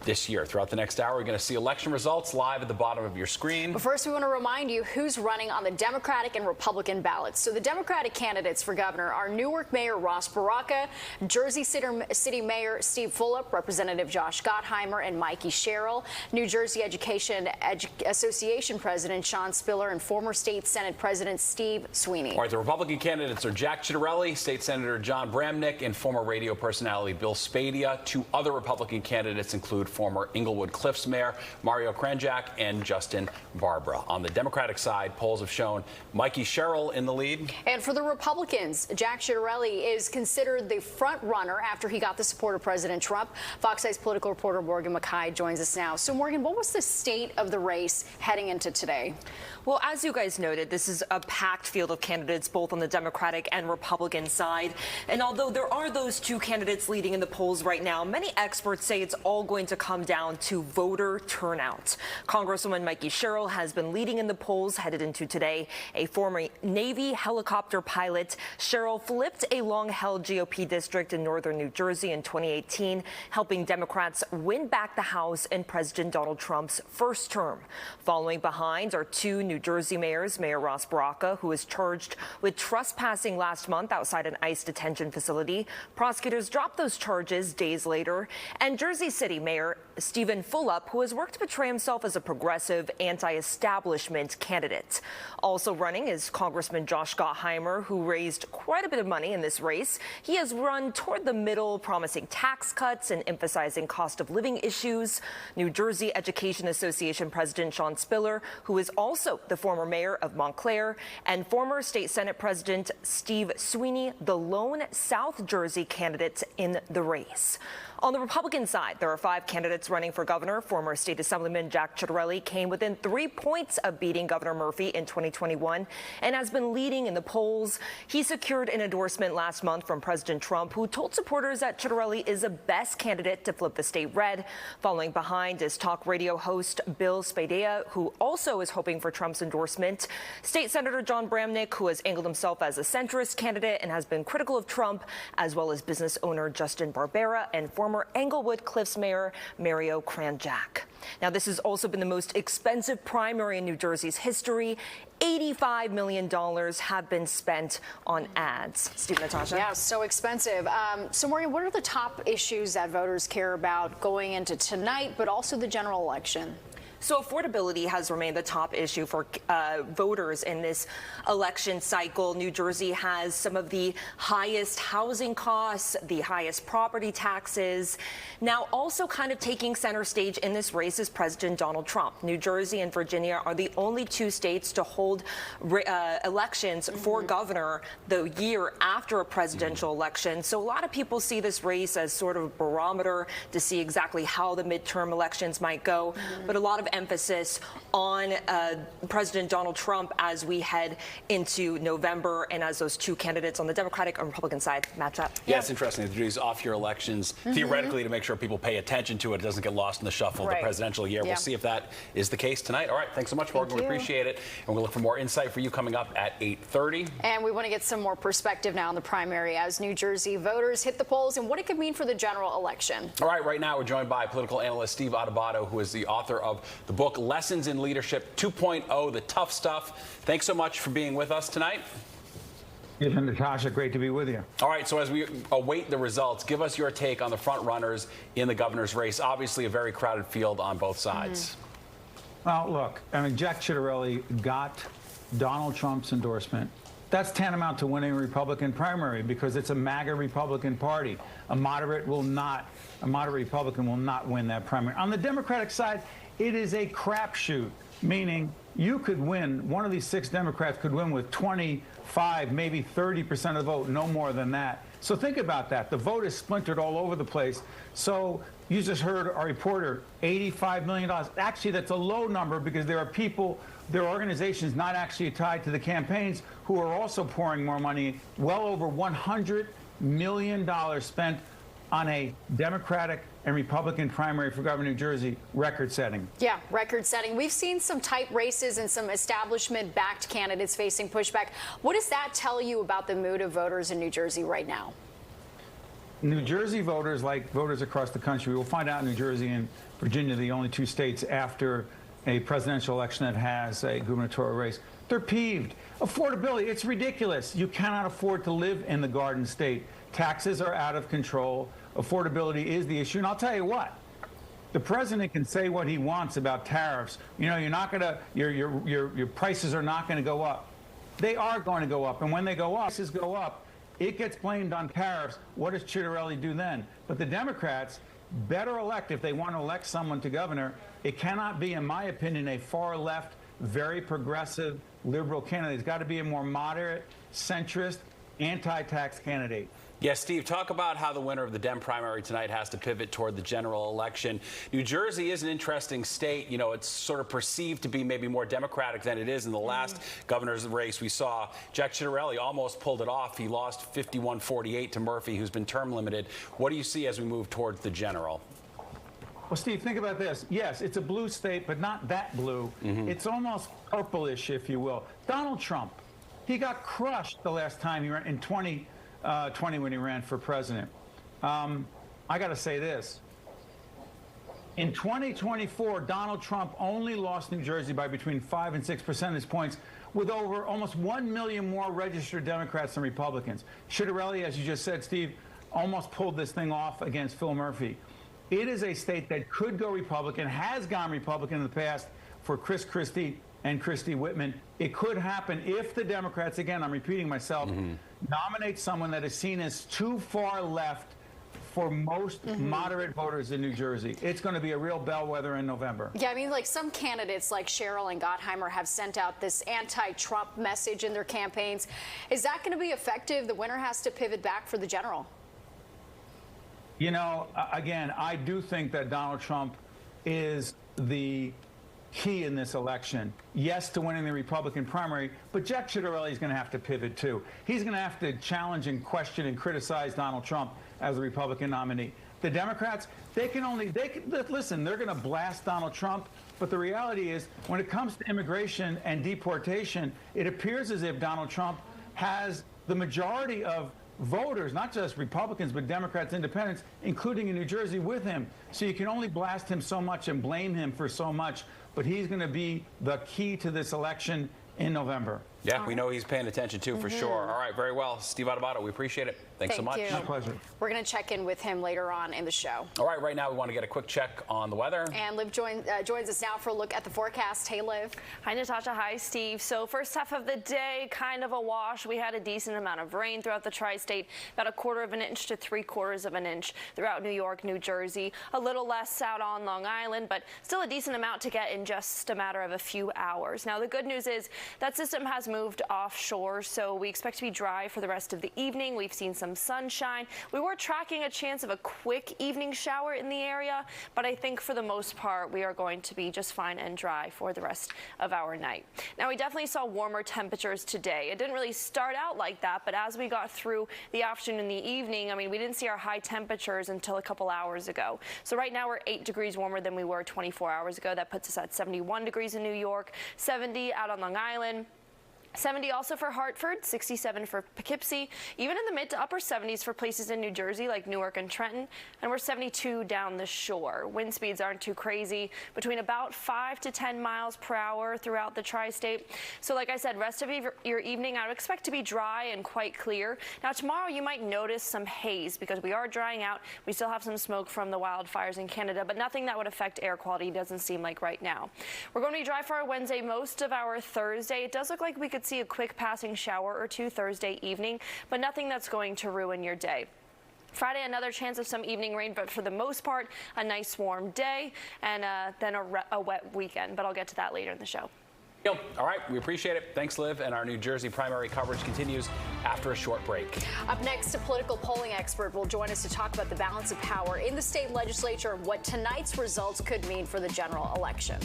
this year. Throughout the next hour, we're going to see election results live at the bottom of your screen. But first, we want to remind you who's running on the Democratic and Republican ballots. So the Democratic candidates for governor are Newark Mayor Ross Baraka, Jersey City Mayor Steve Fulop, Representative Josh Gottheimer, and Mikey Sherrill, New Jersey Education Association President Sean Spiller, and former State Senate President Steve Sweeney. All right, the Republican candidates are Jack Ciattarelli, State Senator John Bramnick, and former radio personality Bill Spadea. Two other Republican candidates include former Inglewood Cliffs Mayor Mario Kranjak and Justin Barbara. On the Democratic side, polls have shown Mikey Sherrill in the lead. And for the Republicans, Jack Ciattarelli is considered the front runner after he got the support of President Trump. Fox 8's political reporter Morgan McKay joins us now. So, Morgan, what was the state of the race heading into today? Well, as you guys noted, this is a packed field of candidates, both on the Democratic and Republican side. And although there are those two candidates leading in the polls right now, many experts say it's all going to come down to voter turnout. Congresswoman Mikey Sherrill has been leading in the polls headed into today. A former Navy helicopter pilot, Sherrill flipped a long-held GOP district in northern New Jersey in 2018, helping Democrats win back the House in President Donald Trump's first term. Following behind are two New Jersey mayors, Mayor Ross Baraka, who was charged with trespassing last month outside an ICE detention facility. Prosecutors dropped those charges days later. And Jersey City Mayor Stephen Fulop, who has worked to portray himself as a progressive, anti-establishment candidate. Also running is Congressman Josh Gottheimer, who raised quite a bit of money in this race. He has run toward the middle, promising tax cuts and emphasizing cost of living issues. New Jersey Education Association President Sean Spiller, who is also the former mayor of Montclair, and former State Senate President Steve Sweeney, the lone South Jersey candidate in the race. On the Republican side, there are 5 candidates running for governor. Former State Assemblyman Jack Ciattarelli came within 3 points of beating Governor Murphy in 2021 and has been leading in the polls. He secured an endorsement last month from President Trump, who told supporters that Ciattarelli is the best candidate to flip the state red. Following behind is talk radio host Bill Spadea, who also is hoping for Trump's endorsement. State Senator John Bramnick, who has angled himself as a centrist candidate and has been critical of Trump, as well as business owner Justin Barbera and former Inglewood Cliffs Mayor Mario Kranjak. Now, this has also been the most expensive primary in New Jersey's history. $85 million have been spent on ads. Steve, Natasha? Yeah, so expensive. So, Morgan, what are the top issues that voters care about going into tonight, but also the general election? So affordability has remained the top issue for voters in this election cycle. New Jersey has some of the highest housing costs, the highest property taxes. Now, also kind of taking center stage in this race is President Donald Trump. New Jersey and Virginia are the only 2 states to hold elections for governor the year after a presidential election. So a lot of people see this race as sort of a barometer to see exactly how the midterm elections might go. But a lot of emphasis on President Donald Trump as we head into November and as those 2 candidates on the Democratic and Republican side match up. Yeah, it's interesting to do these off-year elections theoretically to make sure people pay attention to it. It doesn't get lost in the shuffle of the presidential year. We'll see if that is the case tonight. All right, thanks so much, Morgan. We appreciate it. And we'll look for more insight for you coming up at 8:30. And we want to get some more perspective now on the primary as New Jersey voters hit the polls and what it could mean for the general election. All right now we're joined by political analyst Steve Adubato, who is the author of the book Lessons in Leadership 2.0, The Tough Stuff. Thanks so much for being with us tonight. Yes, Natasha, great to be with you. All right, so as we await the results, give us your take on the front runners in the governor's race. Obviously a very crowded field on both sides. Well, look, I mean, Jack Ciattarelli got Donald Trump's endorsement. That's tantamount to winning a Republican primary because it's a MAGA Republican Party. A moderate Republican will not win that primary. On the Democratic side, it is a crapshoot, meaning you could win, one of these 6 Democrats could win with 25, maybe 30% of the vote, no more than that. So think about that. The vote is splintered all over the place. So you just heard our reporter, $85 million. Actually, that's a low number because there are people, there are organizations not actually tied to the campaigns who are also pouring more money, well over $100 million spent on a Democratic and Republican primary for governor of New Jersey, record-setting. Yeah, record-setting. We've seen some tight races and some establishment-backed candidates facing pushback. What does that tell you about the mood of voters in New Jersey right now? New Jersey voters, like voters across the country, we'll find out New Jersey and Virginia, the only two states after a presidential election that has a gubernatorial race, they're peeved. Affordability, it's ridiculous. You cannot afford to live in the Garden State. Taxes are out of control. Affordability is the issue. And I'll tell you what, the president can say what he wants about tariffs. You know, you're not going to, your prices are not going to go up. They are going to go up. And when they go up, prices go up, it gets blamed on tariffs. What does Chitterelli do then? But the Democrats better elect, if they want to elect someone to governor, it cannot be, in my opinion, a far left, very progressive liberal candidate. It's got to be a more moderate, centrist, anti-tax candidate. Yes, Steve, talk about how the winner of the Dem primary tonight has to pivot toward the general election. New Jersey is an interesting state. You know, it's sort of perceived to be maybe more Democratic than it is. In the last governor's race we saw, Jack Chitterelli almost pulled it off. He lost 51-48 to Murphy, who's been term limited. What do you see as we move towards the general? Well, Steve, think about this. Yes, it's a blue state, but not that blue. It's almost purplish, if you will. Donald Trump, he got crushed the last time he ran in 2020 when he ran for president. I got to say this. In 2024, Donald Trump only lost New Jersey by between 5 and 6 percentage points, with over almost 1 million more registered Democrats than Republicans. Chitterelli, as you just said, Steve, almost pulled this thing off against Phil Murphy. It is a state that could go Republican, has gone Republican in the past for Chris Christie and Christie Whitman. It could happen if the Democrats, again, I'm repeating myself, nominate someone that is seen as too far left for most moderate voters in New Jersey. It's going to be a real bellwether in November. Yeah, I mean, like some candidates like Cheryl and Gottheimer have sent out this anti-Trump message in their campaigns. Is that going to be effective? The winner has to pivot back for the general. You know, again, I do think that Donald Trump is the key in this election. Yes, to winning the Republican primary, but Jack Chitterelli is going to have to pivot too. He's going to have to challenge and question and criticize Donald Trump as the Republican nominee. The Democrats, listen, they're going to blast Donald Trump, but the reality is when it comes to immigration and deportation, it appears as if Donald Trump has the majority of voters, not just Republicans, but Democrats, independents, including in New Jersey, with him. So you can only blast him so much and blame him for so much, but he's going to be the key to this election in November. Yeah, we know he's paying attention too, for sure. All right, very well. Steve Adubato, we appreciate it. Thanks so much. Thank you. My pleasure. We're going to check in with him later on in the show. All right, right now we want to get a quick check on the weather. And Liv joins us now for a look at the forecast. Hey, Liv. Hi, Natasha. Hi, Steve. So first half of the day, kind of a wash. We had a decent amount of rain throughout the tri-state, about 1/4 of an inch to 3/4 of an inch throughout New York, New Jersey. A little less out on Long Island, but still a decent amount to get in just a matter of a few hours. Now, the good news is that system has moved offshore, so we expect to be dry for the rest of the evening. We've seen some sunshine. We were tracking a chance of a quick evening shower in the area, but I think for the most part, we are going to be just fine and dry for the rest of our night. Now, we definitely saw warmer temperatures today. It didn't really start out like that, but as we got through the afternoon and the evening, I mean, we didn't see our high temperatures until a couple hours ago. So right now, we're 8 degrees warmer than we were 24 hours ago. That puts us at 71 degrees in New York, 70 out on Long Island. 70 also for Hartford, 67 for Poughkeepsie, even in the mid to upper 70s for places in New Jersey like Newark and Trenton, and we're 72 down the shore. Wind speeds aren't too crazy, between about 5 to 10 miles per hour throughout the tri-state. So like I said, rest of your evening I would expect to be dry and quite clear. Now tomorrow you might notice some haze because we are drying out. We still have some smoke from the wildfires in Canada, but nothing that would affect air quality, doesn't seem like right now. We're going to be dry for our Wednesday, most of our Thursday. It does look like we could see a quick passing shower or two Thursday evening, but nothing that's going to ruin your day. Friday, another chance of some evening rain, but for the most part, a nice warm day, and then a wet weekend. But I'll get to that later in the show. All right, we appreciate it. Thanks, Liv. And our New Jersey primary coverage continues after a short break. Up next, a political polling expert will join us to talk about the balance of power in the state legislature and what tonight's results could mean for the general election.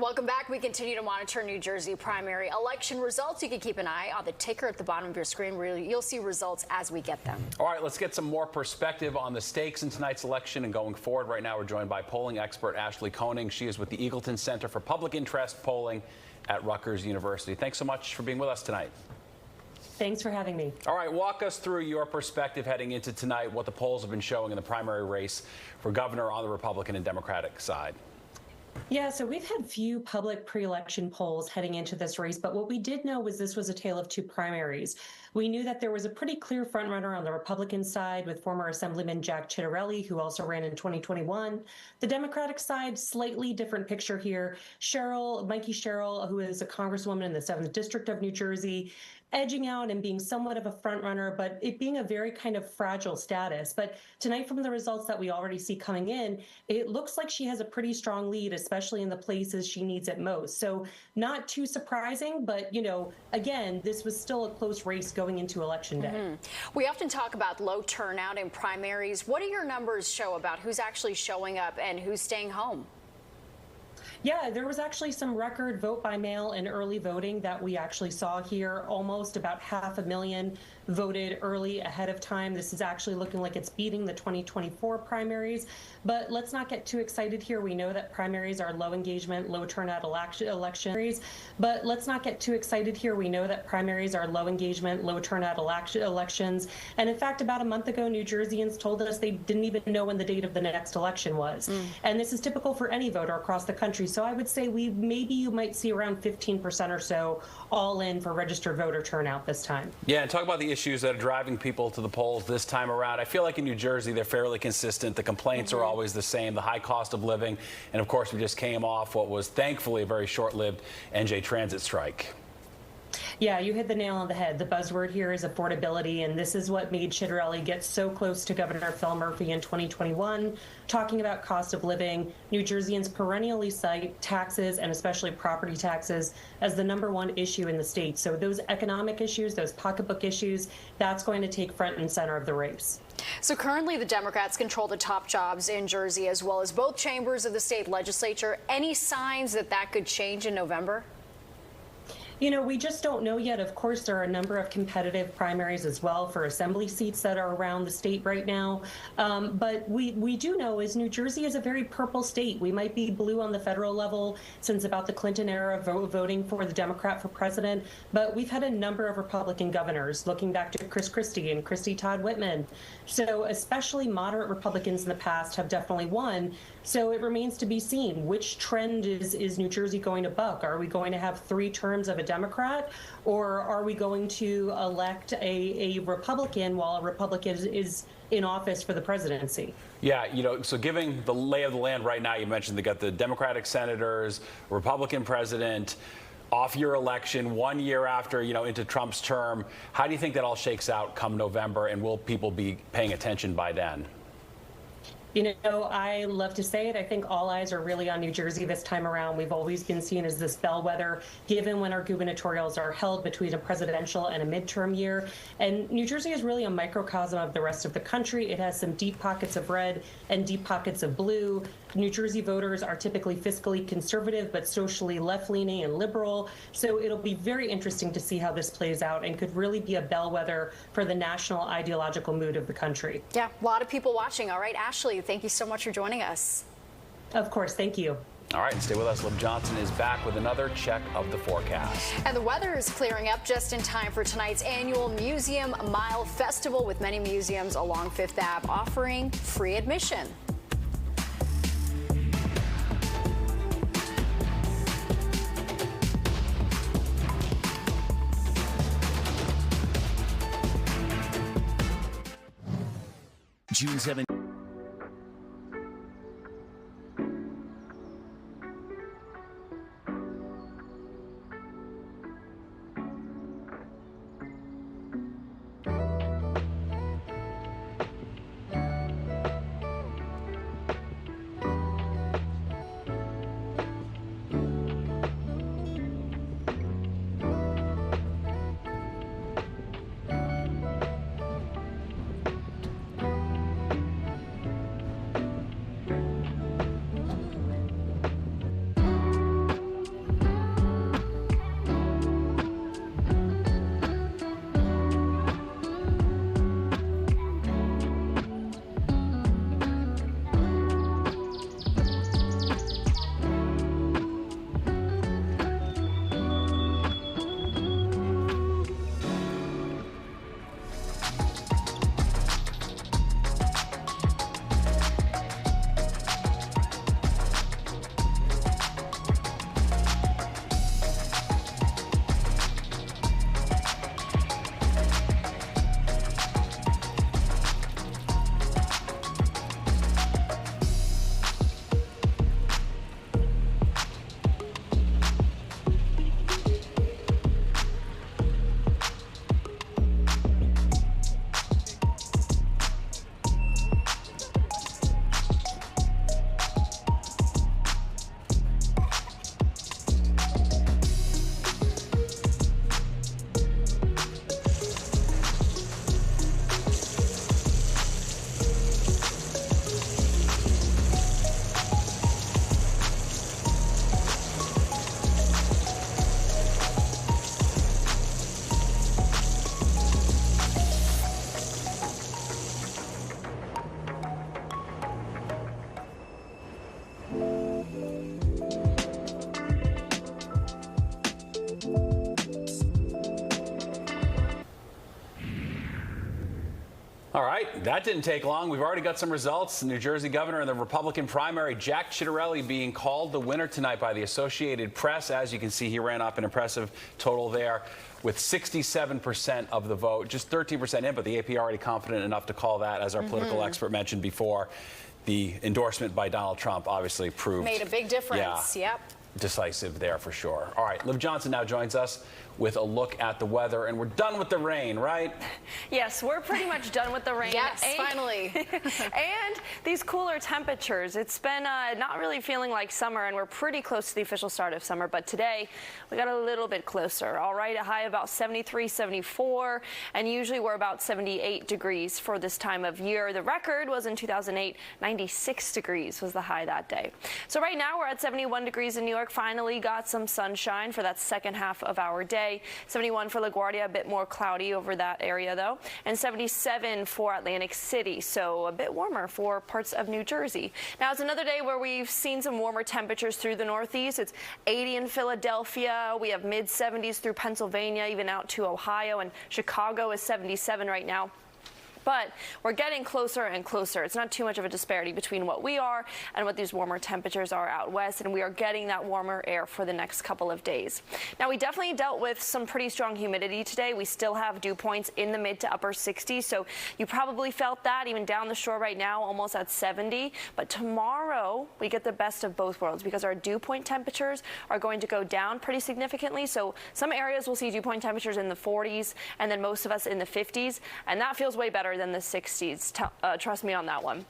Welcome back. We continue to monitor New Jersey primary election results. You can keep an eye on the ticker at the bottom of your screen where you'll see results as we get them. All right, let's get some more perspective on the stakes in tonight's election and going forward. Right now, we're joined by polling expert Ashley Koenig. She is with the Eagleton Center for Public Interest Polling at Rutgers University. Thanks so much for being with us tonight. Thanks for having me. All right, walk us through your perspective heading into tonight, what the polls have been showing in the primary race for governor on the Republican and Democratic side. Yeah, so we've had few public pre-election polls heading into this race, but what we did know was this was a tale of two primaries. We knew that there was a pretty clear frontrunner on the Republican side with former Assemblyman Jack Ciattarelli, who also ran in 2021. The Democratic side, slightly different picture here. Mikey Sherrill, who is a congresswoman in the 7th District of New Jersey, edging out and being somewhat of a front runner, but it being a very kind of fragile status. But tonight, from the results that we already see coming in, it looks like she has a pretty strong lead, especially in the places she needs it most. So not too surprising, but, you know, again, this was still a close race going into Election Day. We often talk about low turnout in primaries. What do your numbers show about who's actually showing up and who's staying home? Yeah, there was actually some record vote by mail and early voting that we actually saw here. Almost about 500,000 voted early ahead of time. This is actually looking like it's beating the 2024 primaries. But let's not get too excited here. We know that primaries are low engagement, low turnout elections. But let's not get too excited here. We know that primaries are low engagement, low turnout elections. And in fact, about a month ago, New Jerseyans told us they didn't even know when the date of the next election was. And this is typical for any voter across the country. So I would say maybe you might see around 15% or so all in for registered voter turnout this time. Yeah, and talk about the issues that are driving people to the polls this time around. I feel like in New Jersey, they're fairly consistent. The complaints are always the same, the high cost of living. And of course, we just came off what was thankfully a very short-lived NJ Transit strike. Yeah, you hit the nail on the head. The buzzword here is affordability, and this is what made Ciattarelli get so close to Governor Phil Murphy in 2021, talking about cost of living. New Jerseyans perennially cite taxes, and especially property taxes, as the #1 issue in the state. So those economic issues, those pocketbook issues, that's going to take front and center of the race. So currently the Democrats control the top jobs in Jersey as well as both chambers of the state legislature. Any signs that that could change in November? You know, we just don't know yet. Of course, there are a number of competitive primaries as well for assembly seats that are around the state right now. But we do know is New Jersey is a very purple state. We might be blue on the federal level since about the Clinton era voting for the Democrat for president. But we've had a number of Republican governors, looking back to Chris Christie and Christie Todd Whitman. So especially moderate Republicans in the past have definitely won. So it remains to be seen which trend is New Jersey going to buck. Are we going to have 3 terms of a Democrat, or are we going to elect a Republican while a Republican is in office for the presidency? Yeah, you know, so giving the lay of the land right now, you mentioned they got the Democratic senators, Republican president, off year election 1 year after, you know, into Trump's term. How do you think that all shakes out come November, and will people be paying attention by then? You know, I love to say it. I think all eyes are really on New Jersey this time around. We've always been seen as this bellwether, given when our gubernatorials are held between a presidential and a midterm year. And New Jersey is really a microcosm of the rest of the country. It has some deep pockets of red and deep pockets of blue. New Jersey voters are typically fiscally conservative, but socially left-leaning and liberal. So it'll be very interesting to see how this plays out and could really be a bellwether for the national ideological mood of the country. Yeah, a lot of people watching. All right, Ashley, thank you so much for joining us. Of course, thank you. All right, stay with us. Liv Johnson is back with another check of the forecast. And the weather is clearing up just in time for tonight's annual Museum Mile Festival, with many museums along Fifth Ave offering free admission. June 7th. All right, that didn't take long. We've already got some results. The New Jersey governor in the Republican primary, Jack Ciattarelli, being called the winner tonight by the Associated Press. As you can see, he ran up an impressive total there with 67% of the vote, just 13% in, but the AP already confident enough to call that, as our political expert mentioned before. The endorsement by Donald Trump obviously proved. Made a big difference. Yeah, yep. Decisive there for sure. All right, Liv Johnson now joins us with a look at the weather, and we're done with the rain, right? Yes, we're pretty much done with the rain. Yes, finally. And these cooler temperatures. It's been not really feeling like summer, and we're pretty close to the official start of summer, but today we got a little bit closer. All right, a high about 73, 74, and usually we're about 78 degrees for this time of year. The record was in 2008, 96 degrees was the high that day. So right now we're at 71 degrees in New York. Finally got some sunshine for that second half of our day. 71 for LaGuardia, a bit more cloudy over that area though, and 77 for Atlantic City, so a bit warmer for parts of New Jersey. Now it's another day where we've seen some warmer temperatures through the Northeast. It's 80 in Philadelphia. We have mid 70s through Pennsylvania, even out to Ohio, and Chicago is 77 right now. But we're getting closer and closer. It's not too much of a disparity between what we are and what these warmer temperatures are out west, and we are getting that warmer air for the next couple of days. Now, we definitely dealt with some pretty strong humidity today. We still have dew points in the mid to upper 60s, so you probably felt that even down the shore right now, almost at 70. But tomorrow, we get the best of both worlds because our dew point temperatures are going to go down pretty significantly. So some areas will see dew point temperatures in the 40s, and then most of us in the 50s, and that feels way better than the 60s. Trust me on that one.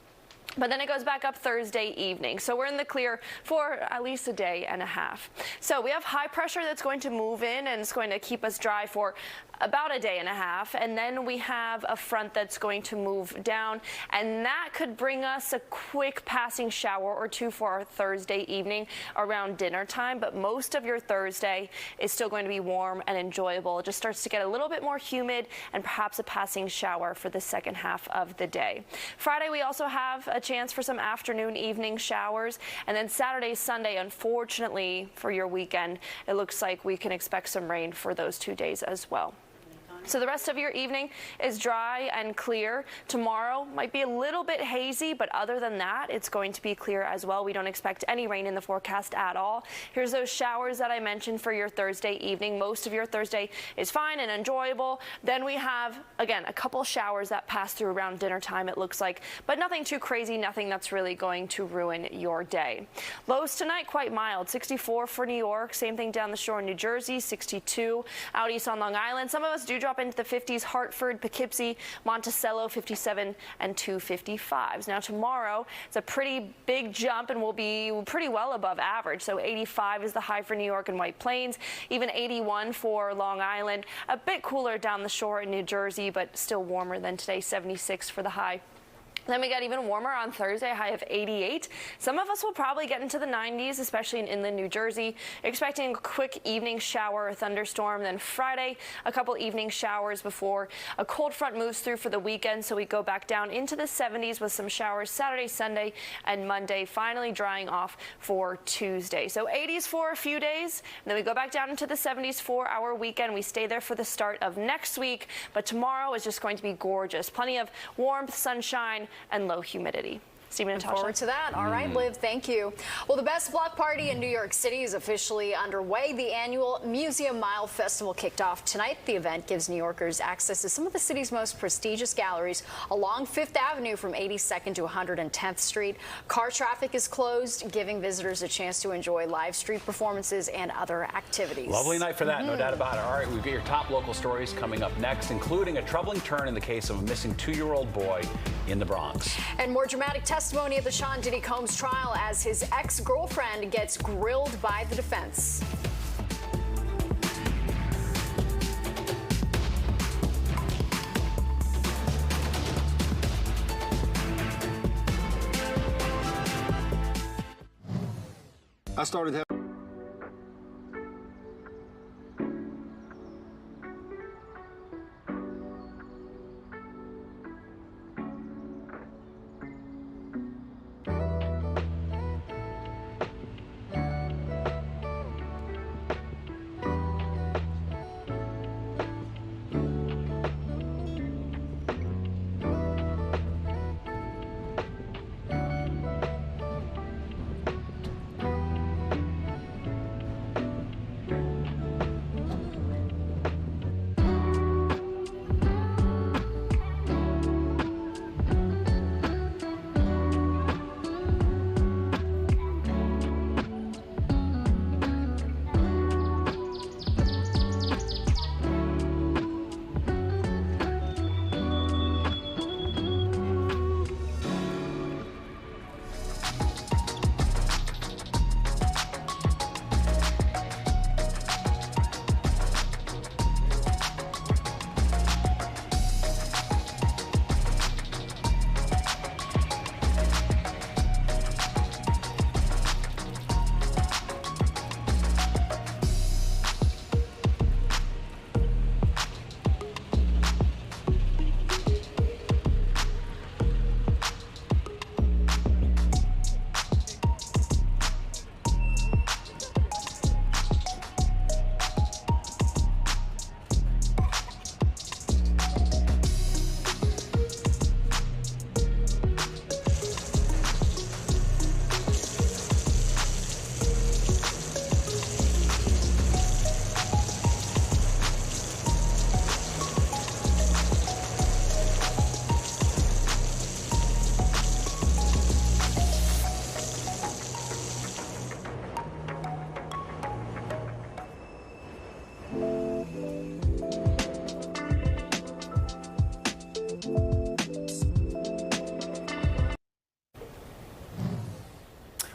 But then it goes back up Thursday evening. So we're in the clear for at least a day and a half. So we have high pressure that's going to move in and it's going to keep us dry for about a day and a half. And then we have a front that's going to move down, and that could bring us a quick passing shower or two for our Thursday evening around dinner time. But most of your Thursday is still going to be warm and enjoyable. It just starts to get a little bit more humid and perhaps a passing shower for the second half of the day. Friday, we also have a chance for some afternoon, evening showers. And then Saturday, Sunday, unfortunately for your weekend, it looks like we can expect some rain for those 2 days as well. So the rest of your evening is dry and clear. Tomorrow might be a little bit hazy, but other than that, it's going to be clear as well. We don't expect any rain in the forecast at all. Here's those showers that I mentioned for your Thursday evening. Most of your Thursday is fine and enjoyable. Then we have, again, a couple showers that pass through around dinner time, it looks like, but nothing too crazy, nothing that's really going to ruin your day. Lows tonight, quite mild. 64 for New York. Same thing down the shore in New Jersey, 62 out east on Long Island. Some of us do drop into the 50s. Hartford, Poughkeepsie, Monticello, 57 and 255s. Now tomorrow, it's a pretty big jump and will be pretty well above average. So 85 is the high for New York and White Plains, even 81 for Long Island. A bit cooler down the shore in New Jersey, but still warmer than today, 76 for the high. Then we got even warmer on Thursday, a high of 88. Some of us will probably get into the 90s, especially in inland New Jersey. Expecting a quick evening shower or thunderstorm. Then Friday, a couple evening showers before a cold front moves through for the weekend. So we go back down into the 70s with some showers Saturday, Sunday, and Monday, finally drying off for Tuesday. So 80s for a few days. And then we go back down into the 70s for our weekend. We stay there for the start of next week. But tomorrow is just going to be gorgeous. Plenty of warmth, sunshine, and low humidity. Stephen and Natasha. Forward to that. All right, Liv, thank you. Well, the Best Block Party in New York City is officially underway. The annual Museum Mile Festival kicked off tonight. The event gives New Yorkers access to some of the city's most prestigious galleries along Fifth Avenue from 82nd to 110th Street. Car traffic is closed, giving visitors a chance to enjoy live street performances and other activities. Lovely night for that, no doubt about it. All right, we've got your top local stories coming up next, including a troubling turn in the case of a missing 2-year-old boy in the Bronx. And more dramatic testimony at the Sean Diddy Combs trial as his ex-girlfriend gets grilled by the defense. I started having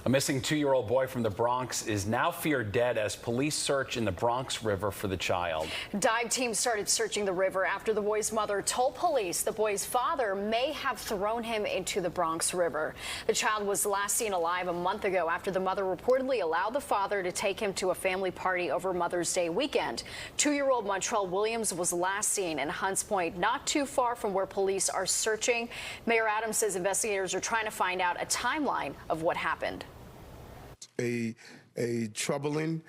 A missing 2-year-old boy from the Bronx is now feared dead as police search in the Bronx River for the child. Dive teams started searching the river after the boy's mother told police the boy's father may have thrown him into the Bronx River. The child was last seen alive a month ago after the mother reportedly allowed the father to take him to a family party over Mother's Day weekend. 2-year-old Montrell Williams was last seen in Hunts Point, not too far from where police are searching. Mayor Adams says investigators are trying to find out a timeline of what happened. A troubling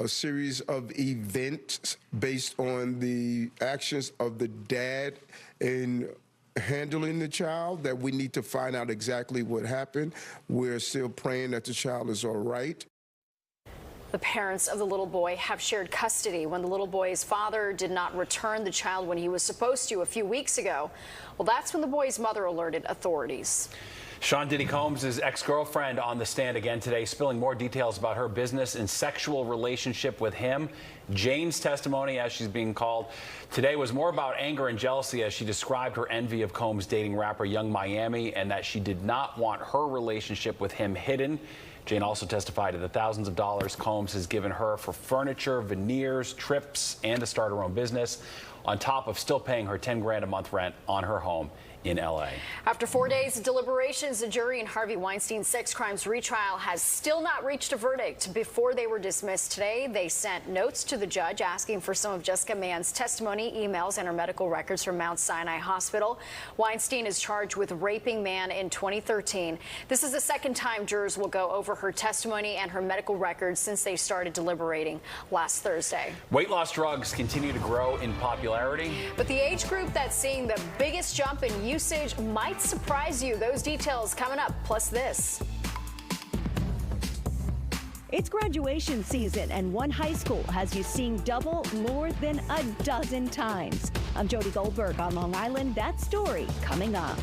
series of events based on the actions of the dad in handling the child that we need to find out exactly what happened. We're still praying that the child is all right. The parents of the little boy have shared custody when the little boy's father did not return the child when he was supposed to a few weeks ago. Well, that's when the boy's mother alerted authorities. Sean Diddy Combs' ex-girlfriend on the stand again today, spilling more details about her business and sexual relationship with him. Jane's testimony, as she's being called today, was more about anger and jealousy as she described her envy of Combs dating rapper Young Miami and that she did not want her relationship with him hidden. Jane also testified to the thousands of dollars Combs has given her for furniture, veneers, trips, and to start her own business, on top of still paying her $10 grand a month rent on her home in L.A. After 4 days of deliberations, the jury in Harvey Weinstein's sex crimes retrial has still not reached a verdict. Before they were dismissed today, they sent notes to the judge asking for some of Jessica Mann's testimony, emails, and her medical records from Mount Sinai Hospital. Weinstein is charged with raping Mann in 2013. This is the second time jurors will go over her testimony and her medical records since they started deliberating last Thursday. Weight loss drugs continue to grow in popularity. But the age group that's seeing the biggest jump in usage might surprise you. Those details coming up, plus this. It's graduation season, and one high school has you seeing double more than a dozen times. I'm Jody Goldberg on Long Island. That story coming up.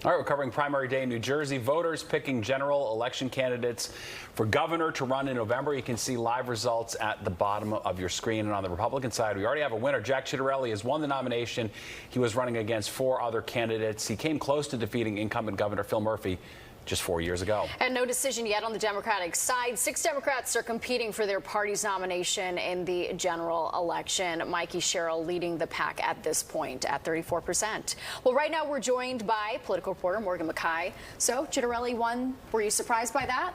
All right, we're covering primary day in New Jersey. Voters picking general election candidates for governor to run in November. You can see live results at the bottom of your screen. And on the Republican side, we already have a winner. Jack Ciattarelli has won the nomination. He was running against 4 other candidates. He came close to defeating incumbent Governor Phil Murphy just 4 years ago. And no decision yet on the Democratic side. 6 Democrats are competing for their party's nomination in the general election. Mikey Sherrill leading the pack at this point at 34%. Well, right now we're joined by political reporter Morgan McKay. So, Ciattarelli won. Were you surprised by that?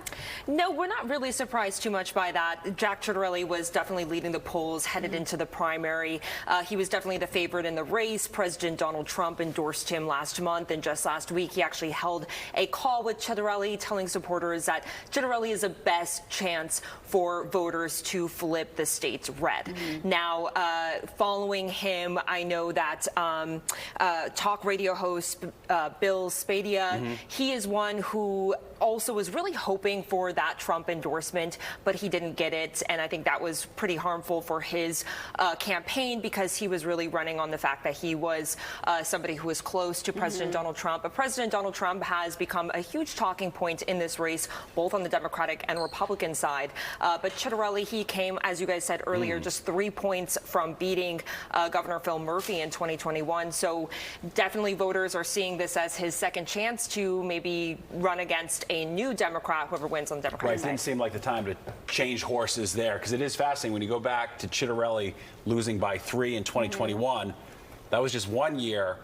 No, we're not really surprised too much by that. Jack Ciattarelli was definitely leading the polls headed into the primary. He was definitely the favorite in the race. President Donald Trump endorsed him last month, and just last week he actually held a call with Ciattarelli, telling supporters that Ciattarelli is the best chance for voters to flip the states red. Now, following him, I know that talk radio host Bill Spadia, he is one who also was really hoping for that Trump endorsement, but he didn't get it, and I think that was pretty harmful for his campaign, because he was really running on the fact that he was somebody who was close to President Donald Trump. But President Donald Trump has become a huge talking point in this race, both on the Democratic and Republican side. But Ciattarelli, he came, as you guys said earlier, just 3 points from beating Governor Phil Murphy in 2021. So definitely voters are seeing this as his second chance to maybe run against a new Democrat, whoever wins on the Democratic Right, it didn't seem like the time to change horses there, because it is fascinating when you go back to Ciattarelli losing by 3 in 2021. That was just 1 year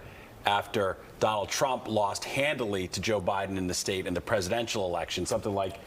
after Donald Trump lost handily to Joe Biden in the state in the presidential election, something like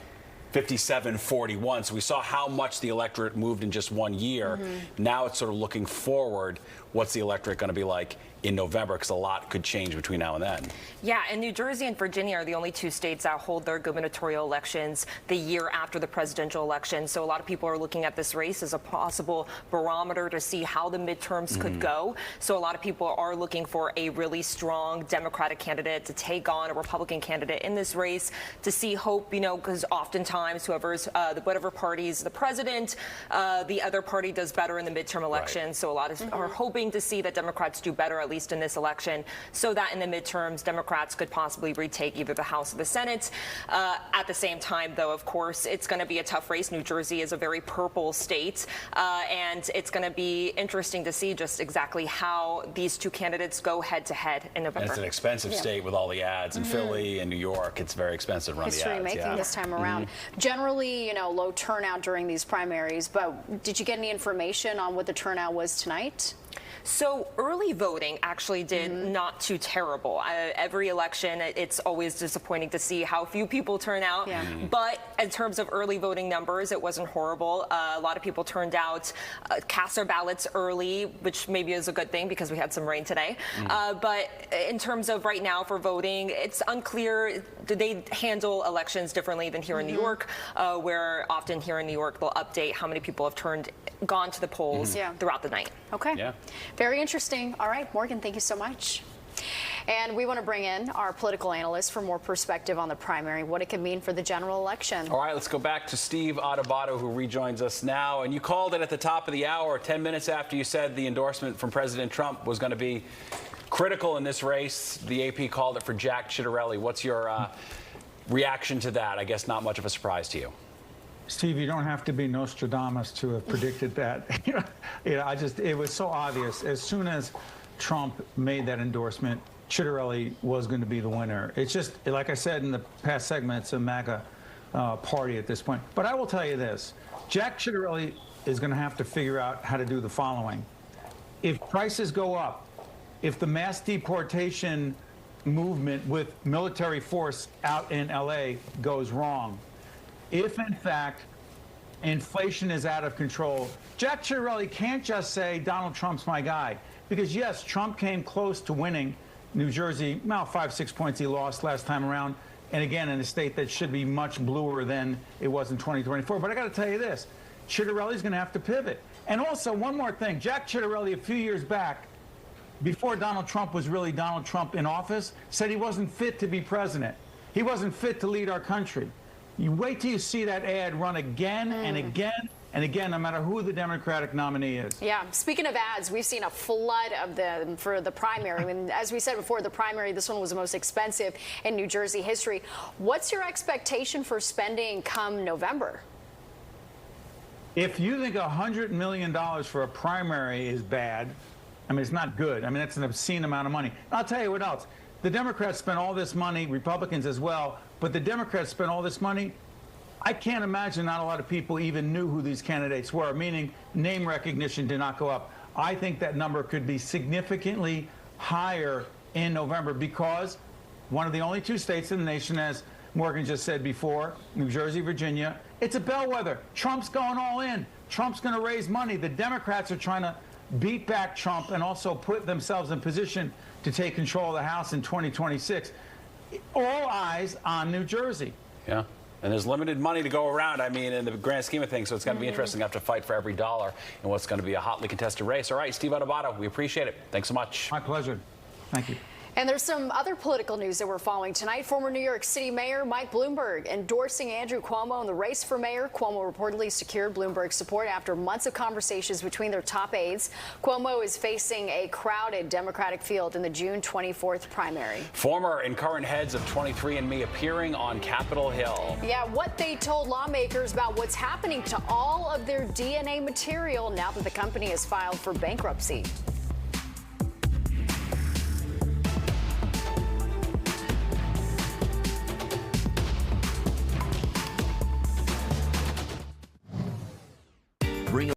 57-41. So we saw how much the electorate moved in just 1 year. Now it's sort of looking forward. What's the electorate going to be like in November? Because a lot could change between now and then. Yeah, and New Jersey and Virginia are the only 2 states that hold their gubernatorial elections the year after the presidential election. So a lot of people are looking at this race as a possible barometer to see how the midterms could go. So a lot of people are looking for a really strong Democratic candidate to take on a Republican candidate in this race, to see hope, you know, because oftentimes whatever party is the president, the other party does better in the midterm election. Right. So a lot of are hoping to see that Democrats do better, at least in this election, so that in the midterms, Democrats could possibly retake either the House or the Senate. At the same time, though, of course, it's going to be a tough race. New Jersey is a very purple state, and it's going to be interesting to see just exactly how these 2 candidates go head-to-head in November. And it's an expensive state with all the ads in Philly and New York. It's very expensive to run the ads. History making this time around. Generally, you know, low turnout during these primaries, but did you get any information on what the turnout was tonight? So early voting actually did not too terrible. Every election, it's always disappointing to see how few people turn out. But in terms of early voting numbers, it wasn't horrible. A lot of people turned out, cast their ballots early, which maybe is a good thing because we had some rain today. But in terms of right now for voting, it's unclear. Do they handle elections differently than here in New York, where often here in New York they'll update how many people have gone to the polls throughout the night. Okay. Yeah. Very interesting. All right, Morgan, thank you so much. And we want to bring in our political analyst for more perspective on the primary, what it could mean for the general election. All right, let's go back to Steve Adubato, who rejoins us now. And you called it at the top of the hour, 10 minutes after you said the endorsement from President Trump was going to be critical in this race. The AP called it for Jack Ciattarelli. What's your reaction to that? I guess not much of a surprise to you. Steve, you don't have to be Nostradamus to have predicted that. It was so obvious. As soon as Trump made that endorsement, Ciattarelli was going to be the winner. It's just, like I said in the past segment, it's a MAGA party at this point. But I will tell you this. Jack Ciattarelli is going to have to figure out how to do the following. If prices go up, if the mass deportation movement with military force out in L.A. goes wrong, if, in fact, inflation is out of control, Jack Ciattarelli can't just say Donald Trump's my guy. Because, yes, Trump came close to winning New Jersey. Well, 5-6 points he lost last time around. And, again, in a state that should be much bluer than it was in 2024. But I got to tell you this. Ciattarelli's going to have to pivot. And also, one more thing. Jack Ciattarelli, a few years back, before Donald Trump was really Donald Trump in office, said he wasn't fit to be president. He wasn't fit to lead our country. You wait till you see that ad run again and again and again, no matter who the Democratic nominee is. Yeah. Speaking of ads, we've seen a flood of them for the primary. I mean, as we said before, the primary, this one was the most expensive in New Jersey history. What's your expectation for spending come November? If you think $100 million for a primary is bad, I mean, it's not good. I mean, that's an obscene amount of money. I'll tell you what else. The Democrats spent all this money, Republicans as well, but the Democrats spent all this money. I can't imagine not a lot of people even knew who these candidates were, meaning name recognition did not go up. I think that number could be significantly higher in November because one of the only two states in the nation, as Morgan just said before, New Jersey, Virginia, it's a bellwether. Trump's going all in. Trump's going to raise money. The Democrats are trying to beat back Trump and also put themselves in position to take control of the House in 2026. All eyes on New Jersey. Yeah. And there's limited money to go around, I mean, in the grand scheme of things, so it's going to be interesting to have to fight for every dollar in what's going to be a hotly contested race. All right, Steve Adubato, we appreciate it. Thanks so much. My pleasure. Thank you. And there's some other political news that we're following tonight. Former New York City Mayor Mike Bloomberg endorsing Andrew Cuomo in the race for mayor. Cuomo reportedly secured Bloomberg's support after months of conversations between their top aides. Cuomo is facing a crowded Democratic field in the June 24th primary. Former and current heads of 23andMe appearing on Capitol Hill. Yeah, what they told lawmakers about what's happening to all of their DNA material now that the company has filed for bankruptcy. Bring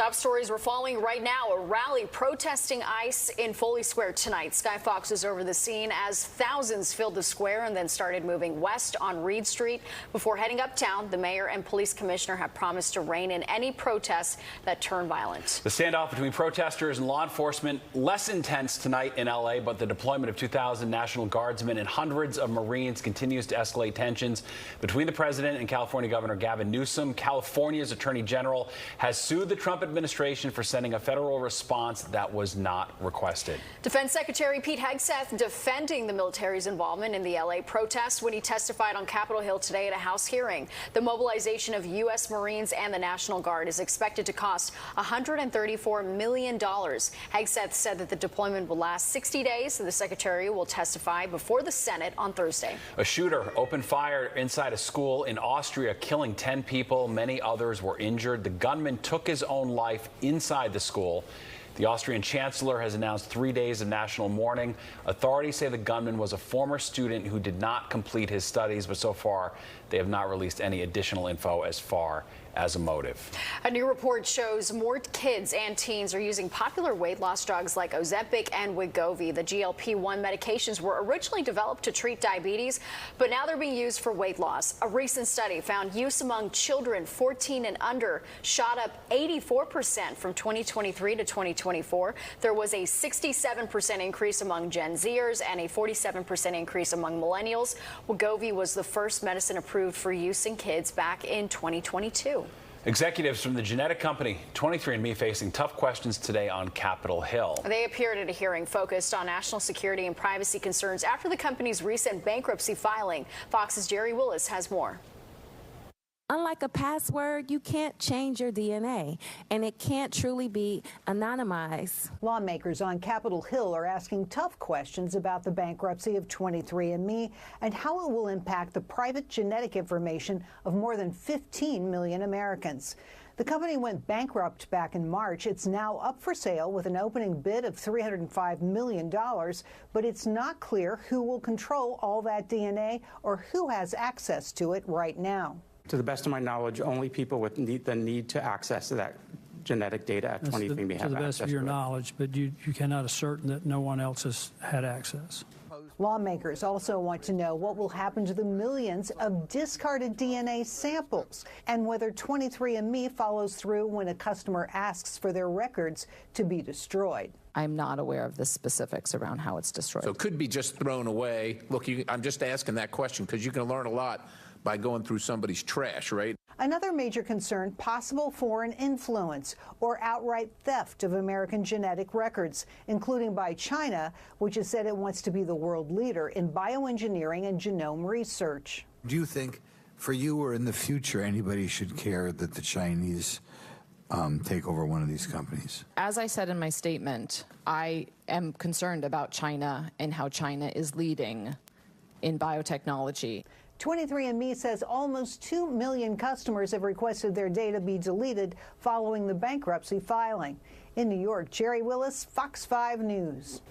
Top stories we're following right now. A rally protesting ICE in Foley Square tonight. Sky Fox was over the scene as thousands filled the square and then started moving west on Reed Street. Before heading uptown, the mayor and police commissioner have promised to rein in any protests that turn violent. The standoff between protesters and law enforcement less intense tonight in L.A., but the deployment of 2,000 National Guardsmen and hundreds of Marines continues to escalate tensions between the president and California Governor Gavin Newsom. California's attorney general has sued the Trump administration for sending a federal response that was not requested. Defense Secretary Pete Hegseth defending the military's involvement in the L.A. protests when he testified on Capitol Hill today at a House hearing. The mobilization of U.S. Marines and the National Guard is expected to cost $134 million. Hegseth said that the deployment will last 60 days. The secretary will testify before the Senate on Thursday. A shooter opened fire inside a school in Austria, killing 10 people. Many others were injured. The gunman took his own life inside the school. The Austrian chancellor has announced 3 days of national mourning. Authorities say the gunman was a former student who did not complete his studies, but so far they have not released any additional info as far as a motive. A new report shows more kids and teens are using popular weight loss drugs like Ozempic and Wegovy. The GLP-1 medications were originally developed to treat diabetes, but now they're being used for weight loss. A recent study found use among children 14 and under shot up 84% from 2023 to 2024. There was a 67% increase among Gen Zers and a 47% increase among millennials. Wegovy was the first medicine approved for use in kids back in 2022. Executives from the genetic company 23andMe facing tough questions today on Capitol Hill. They appeared at a hearing focused on national security and privacy concerns after the company's recent bankruptcy filing. Fox's Jerry Willis has more. Unlike a password, you can't change your DNA, and it can't truly be anonymized. Lawmakers on Capitol Hill are asking tough questions about the bankruptcy of 23andMe and how it will impact the private genetic information of more than 15 million Americans. The company went bankrupt back in March. It's now up for sale with an opening bid of $305 million, but it's not clear who will control all that DNA or who has access to it right now. To the best of my knowledge, only people with the need to access that genetic data at 23andMe have access to it. To the best of your knowledge, but you cannot assert that no one else has had access. Lawmakers also want to know what will happen to the millions of discarded DNA samples and whether 23andMe follows through when a customer asks for their records to be destroyed. I'm not aware of the specifics around how it's destroyed. So it could be just thrown away. Look, I'm just asking that question because you can learn a lot by going through somebody's trash, right? Another major concern, possible foreign influence or outright theft of American genetic records, including by China, which has said it wants to be the world leader in bioengineering and genome research. Do you think, for you or in the future, anybody should care that the Chinese take over one of these companies? As I said in my statement, I am concerned about China and how China is leading in biotechnology. 23andMe says almost 2 million customers have requested their data be deleted following the bankruptcy filing. In New York, Jerry Willis, Fox 5 News.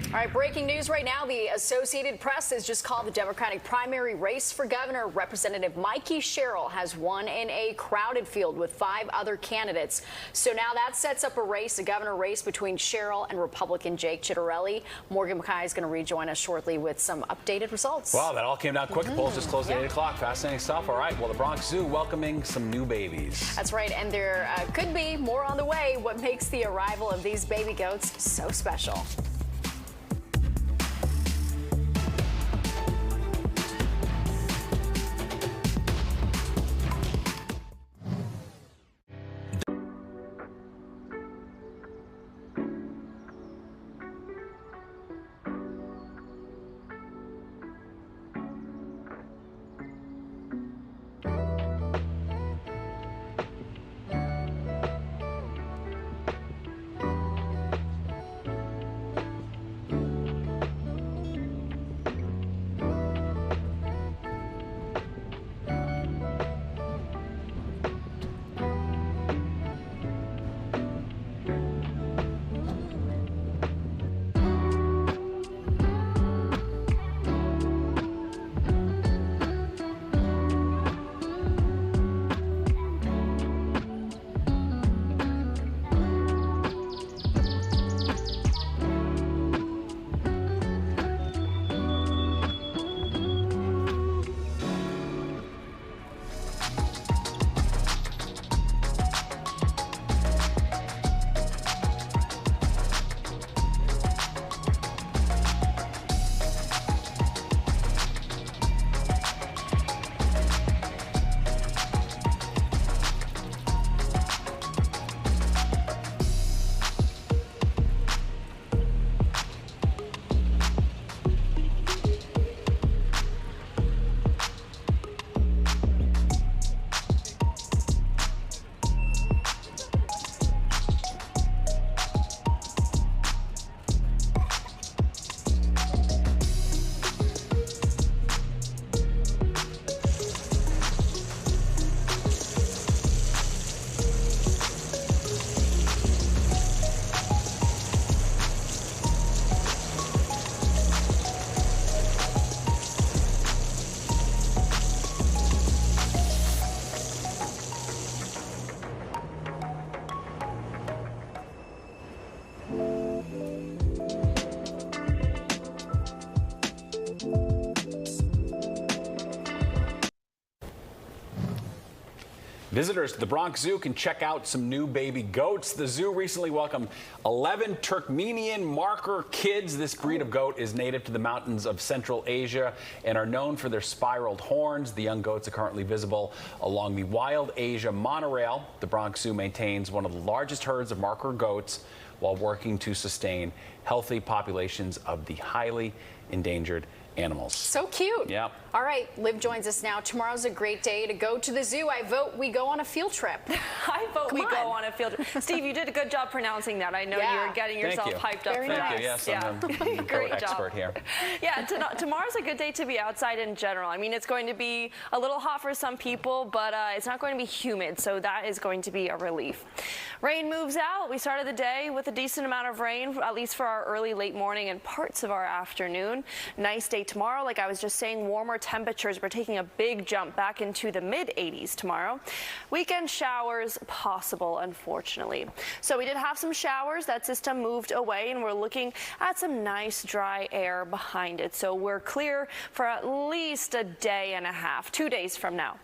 All right, breaking news right now. The Associated Press has just called the Democratic primary race for governor. Representative Mikey Sherrill has won in a crowded field with 5 other candidates. So now that sets up a governor race between Sherrill and Republican Jake Ciattarelli. Morgan Mackay is going to rejoin us shortly with some updated results. Wow, that all came down quick. The polls just closed at 8 o'clock. Fascinating stuff. All right, well, the Bronx Zoo welcoming some new babies. That's right, and there could be more on the way. What makes the arrival of these baby goats so special? Visitors to the Bronx Zoo can check out some new baby goats. The zoo recently welcomed 11 Turkmenian marker kids. This breed of goat is native to the mountains of Central Asia and are known for their spiraled horns. The young goats are currently visible along the Wild Asia monorail. The Bronx Zoo maintains one of the largest herds of marker goats while working to sustain healthy populations of the highly endangered animals. So cute. Yeah. All right, Liv joins us now. Tomorrow's a great day to go to the zoo. I vote we go on a field trip. I vote we go on a field trip. Steve, you did a good job pronouncing that. I know you're getting yourself hyped up for that. Thank you. Yes, I'm a goat expert here. Yeah, tomorrow's a good day to be outside in general. I mean, it's going to be a little hot for some people, but it's not going to be humid, so that is going to be a relief. Rain moves out. We started the day with a decent amount of rain, at least for our early, late morning and parts of our afternoon. Nice day tomorrow. Like I was just saying, warmer temperatures. We're taking a big jump back into the mid-80s tomorrow. Weekend showers possible, unfortunately. So we did have some showers. That system moved away, and we're looking at some nice dry air behind it. So we're clear for at least a day and a half, 2 days from now.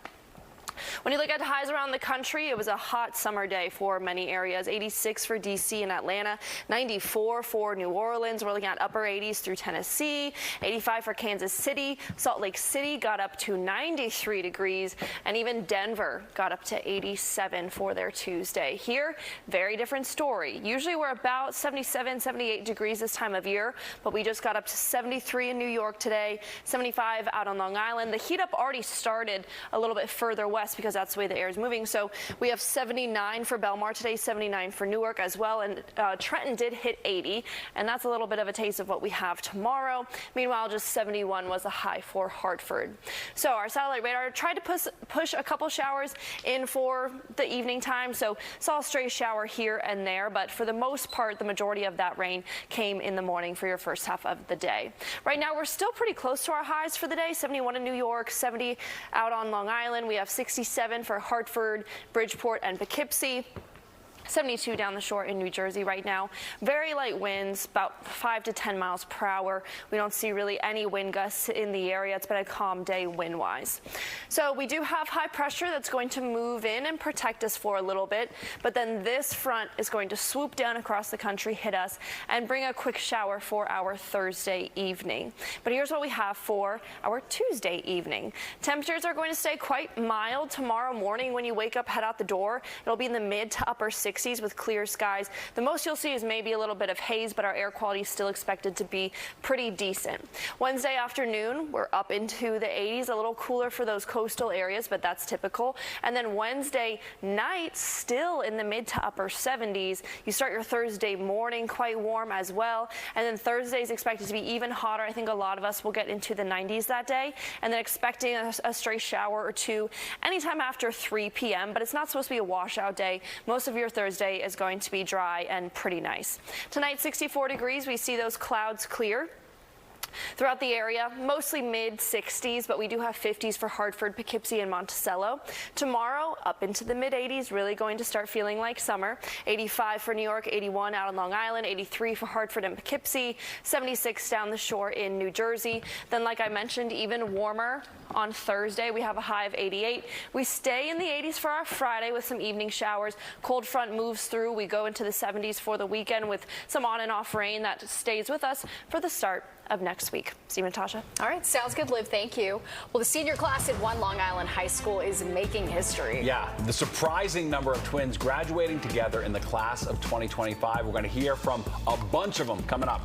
When you look at highs around the country, it was a hot summer day for many areas. 86 for D.C. and Atlanta, 94 for New Orleans. We're looking at upper 80s through Tennessee, 85 for Kansas City. Salt Lake City got up to 93 degrees, and even Denver got up to 87 for their Tuesday. Here, very different story. Usually we're about 77, 78 degrees this time of year, but we just got up to 73 in New York today, 75 out on Long Island. The heat up already started a little bit further west because that's the way the air is moving. So we have 79 for Belmar today, 79 for Newark as well, and Trenton did hit 80, and that's a little bit of a taste of what we have tomorrow. Meanwhile, just 71 was the high for Hartford. So our satellite radar tried to push a couple showers in for the evening time, so saw a stray shower here and there, but for the most part, the majority of that rain came in the morning for your first half of the day. Right now, we're still pretty close to our highs for the day, 71 in New York, 70 out on Long Island. We have 67 for Hartford, Bridgeport, and Poughkeepsie. 72 down the shore in New Jersey right now. Very light winds, about 5 to 10 miles per hour. We don't see really any wind gusts in the area. It's been a calm day wind-wise. So we do have high pressure that's going to move in and protect us for a little bit, but then this front is going to swoop down across the country, hit us, and bring a quick shower for our Thursday evening. But here's what we have for our Tuesday evening. Temperatures are going to stay quite mild tomorrow morning. When you wake up, head out the door, it'll be in the mid to upper 60s with clear skies. The most you'll see is maybe a little bit of haze, but our air quality is still expected to be pretty decent. Wednesday afternoon, we're up into the 80s, a little cooler for those coastal areas, but that's typical. And then Wednesday night, still in the mid to upper 70s. You start your Thursday morning quite warm as well. And then Thursday is expected to be even hotter. I think a lot of us will get into the 90s that day. And then expecting a stray shower or two anytime after 3 p.m., but it's not supposed to be a washout day. Most of your Thursday is going to be dry and pretty nice. Tonight, 64 degrees. We see those clouds clear throughout the area, mostly mid-60s, but we do have 50s for Hartford, Poughkeepsie, and Monticello. Tomorrow, up into the mid-80s, really going to start feeling like summer. 85 for New York, 81 out on Long Island, 83 for Hartford and Poughkeepsie, 76 down the shore in New Jersey. Then, like I mentioned, even warmer on Thursday. We have a high of 88. We stay in the 80s for our Friday with some evening showers. Cold front moves through. We go into the 70s for the weekend with some on and off rain that stays with us for the start of next week. Steve and Tasha. All right, sounds good, Liv. Thank you. Well, the senior class at one Long Island high school is making history. Yeah, the surprising number of twins graduating together in the class of 2025. We're going to hear from a bunch of them coming up.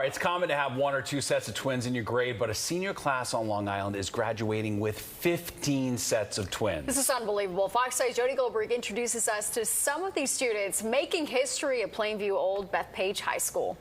right, it's common to have one or two sets of twins in your grade, but a senior class on Long Island is graduating with 15 sets of twins. This is unbelievable. Fox 8's Jody Goldberg introduces us to some of these students making history at Plainview Old Bethpage High School.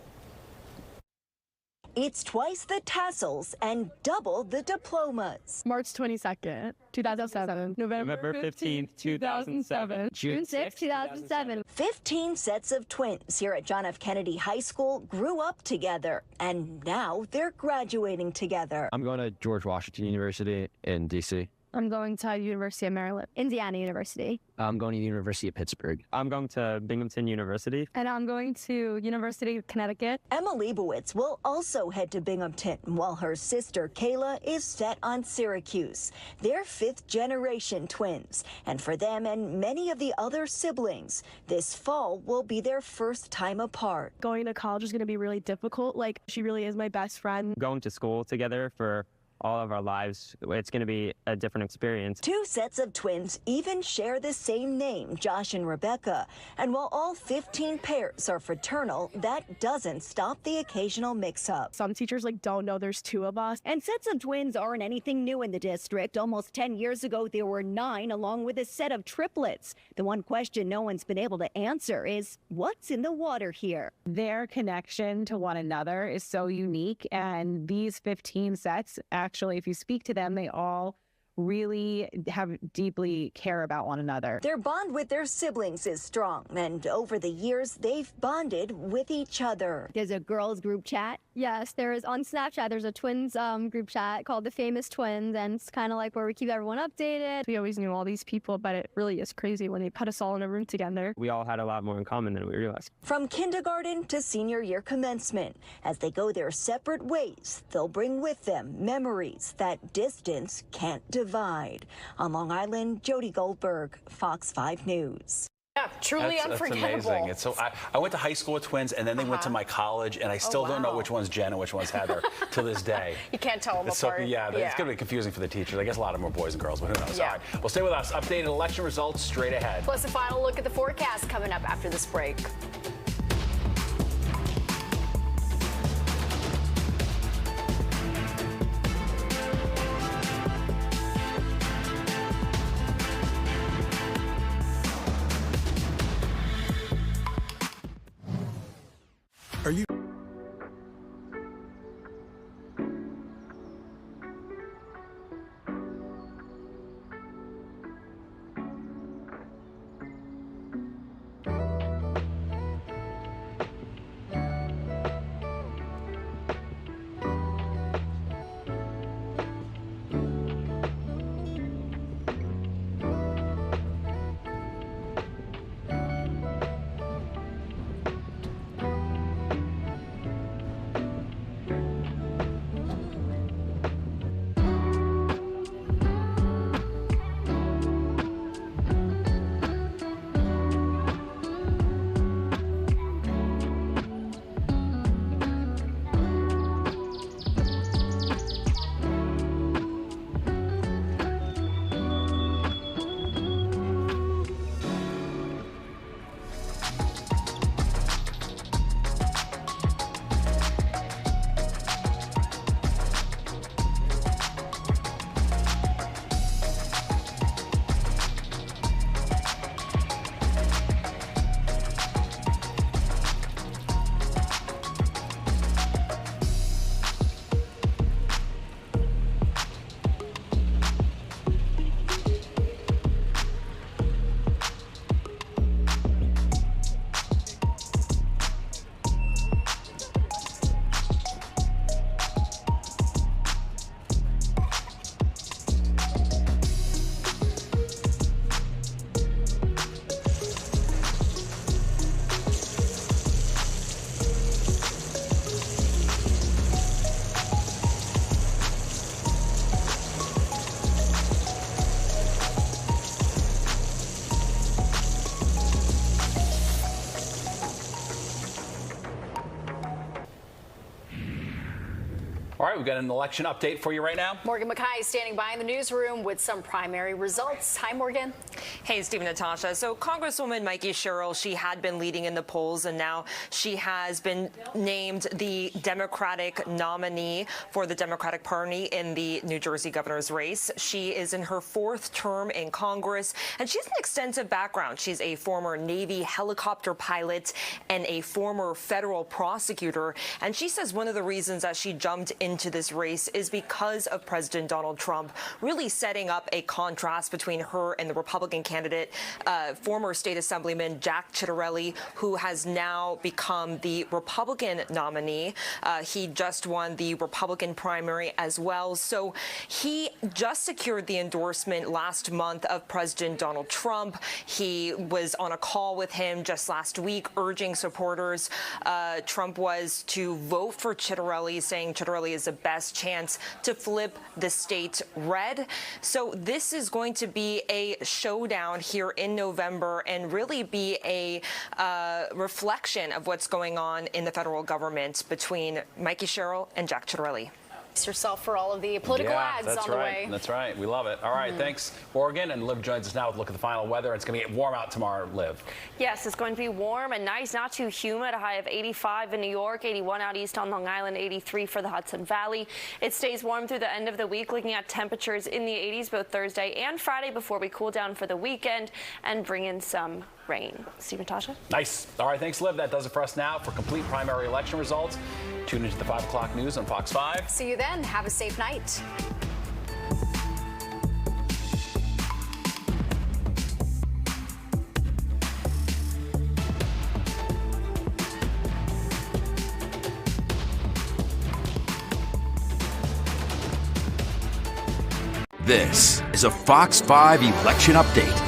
It's twice the tassels and double the diplomas. March 22nd, 2007. November 15th, 2007. June 6th, 2007. 15 sets of twins here at John F. Kennedy High School grew up together, and now they're graduating together. I'm going to George Washington University in D.C. I'm going to University of Maryland. Indiana University. I'm going to the University of Pittsburgh. I'm going to Binghamton University. And I'm going to University of Connecticut. Emma Leibowitz will also head to Binghamton, while her sister Kayla is set on Syracuse. They're fifth-generation twins, and for them and many of the other siblings, this fall will be their first time apart. Going to college is going to be really difficult. Like, she really is my best friend. Going to school together for all of our lives, it's going to be a different experience. Two sets of twins even share the same name, Josh and Rebecca. And while all 15 pairs are fraternal, that doesn't stop the occasional mix-up. Some teachers don't know there's two of us. And sets of twins aren't anything new in the district. Almost 10 years ago, there were 9, along with a set of triplets. The one question no one's been able to answer is, what's in the water here? Their connection to one another is so unique, and these 15 sets, actually, if you speak to them, they all really deeply care about one another. Their bond with their siblings is strong, and over the years, they've bonded with each other. There's a girls group chat. Yes, there is on Snapchat. There's a twins group chat called the Famous Twins, and it's kind of like where we keep everyone updated. We always knew all these people, but it really is crazy when they put us all in a room together. We all had a lot more in common than we realized. From kindergarten to senior year commencement, as they go their separate ways, they'll bring with them memories that distance can't divide. On Long Island, Jody Goldberg, Fox 5 News. Yeah, truly unforgettable. That's amazing. It's so, I went to high school with twins, and then they went to my college, and I still don't know which one's Jen and which one's Heather to this day. You can't tell them It's apart. it's going to be confusing for the teachers. I guess a lot of them are boys and girls, but who knows? All right, well, stay with us. Updated election results straight ahead. Plus a final look at the forecast coming up after this break. Are you? right, we've got an election update for you right now. Morgan Mackay is standing by in the newsroom with some primary results. Hi, Morgan. Hey, Steve and Natasha. So Congresswoman Mikey Sherrill, she had been leading in the polls, and now she has been named the Democratic nominee for the Democratic Party in the New Jersey governor's race. She is in her 4th term in Congress, and she has an extensive background. She's a former Navy helicopter pilot and a former federal prosecutor, and she says one of the reasons that she jumped into this race is because of President Donald Trump, really setting up a contrast between her and the Republican candidate, former state assemblyman Jack Ciattarelli, who has now become the Republican nominee. He just won the Republican primary as well. So he just secured the endorsement last month of President Donald Trump. He was on a call with him just last week, urging supporters. Trump was to vote for Ciattarelli, saying Ciattarelli is the best chance to flip the state red. So this is going to be a showdown here in November and really be a reflection of what's going on in the federal government between Mikey Sherrill and Jack Ciattarelli. Yourself for all of the political ads on the way. That's right. We love it. All right. Thanks, Morgan. And Liv joins us now with a look at the final weather. It's going to get warm out tomorrow, Liv. Yes, it's going to be warm and nice, not too humid. A high of 85 in New York, 81 out east on Long Island, 83 for the Hudson Valley. It stays warm through the end of the week, looking at temperatures in the 80s both Thursday and Friday before we cool down for the weekend and bring in some rain. Steve and Tasha? Nice. All right. Thanks, Liv. That does it for us now. For complete primary election results, tune into the 5 o'clock news on Fox 5. See you then. Have a safe night. This is a Fox 5 election update.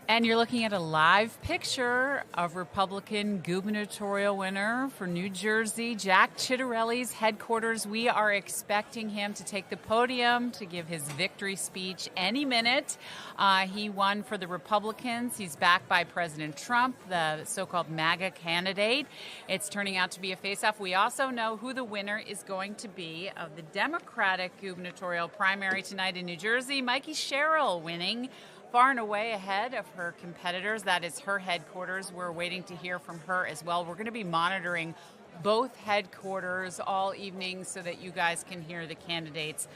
And you're looking at a live picture of Republican gubernatorial winner for New Jersey, Jack Ciattarelli's headquarters. We are expecting him to take the podium to give his victory speech any minute. He won for the Republicans. He's backed by President Trump, the so-called MAGA candidate. It's turning out to be a face-off. We also know who the winner is going to be of the Democratic gubernatorial primary tonight in New Jersey. Mikey Sherrill winning far and away ahead of her competitors. That is her headquarters. We're waiting to hear from her as well. We're going to be monitoring both headquarters all evening so that you guys can hear the candidates.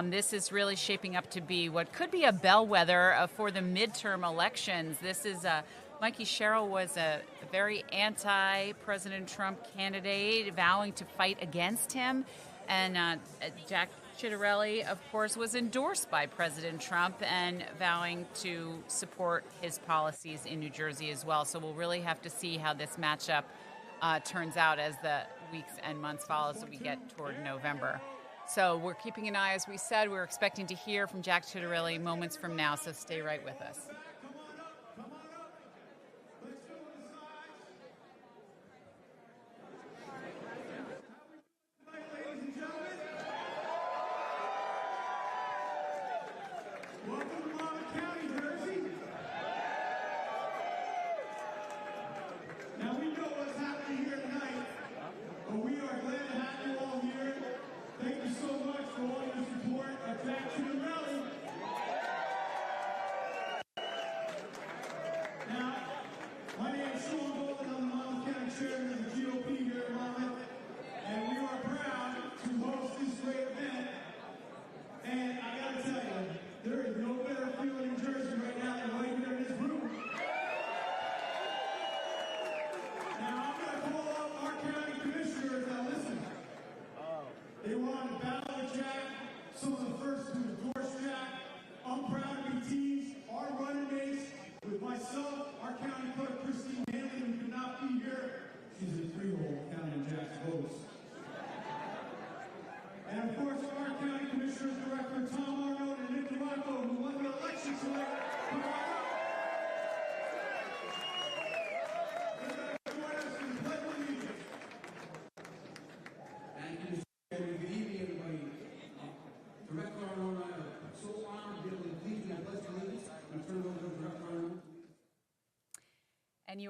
This is really shaping up to be what could be a bellwether for the midterm elections. This is Mikey Sherrill was a very anti-President Trump candidate, vowing to fight against him. And Jack Ciattarelli, of course, was endorsed by President Trump and vowing to support his policies in New Jersey as well. So we'll really have to see how this matchup turns out as the weeks and months follow as we get toward November. So we're keeping an eye, as we said. We're expecting to hear from Jack Ciattarelli moments from now, so stay right with us.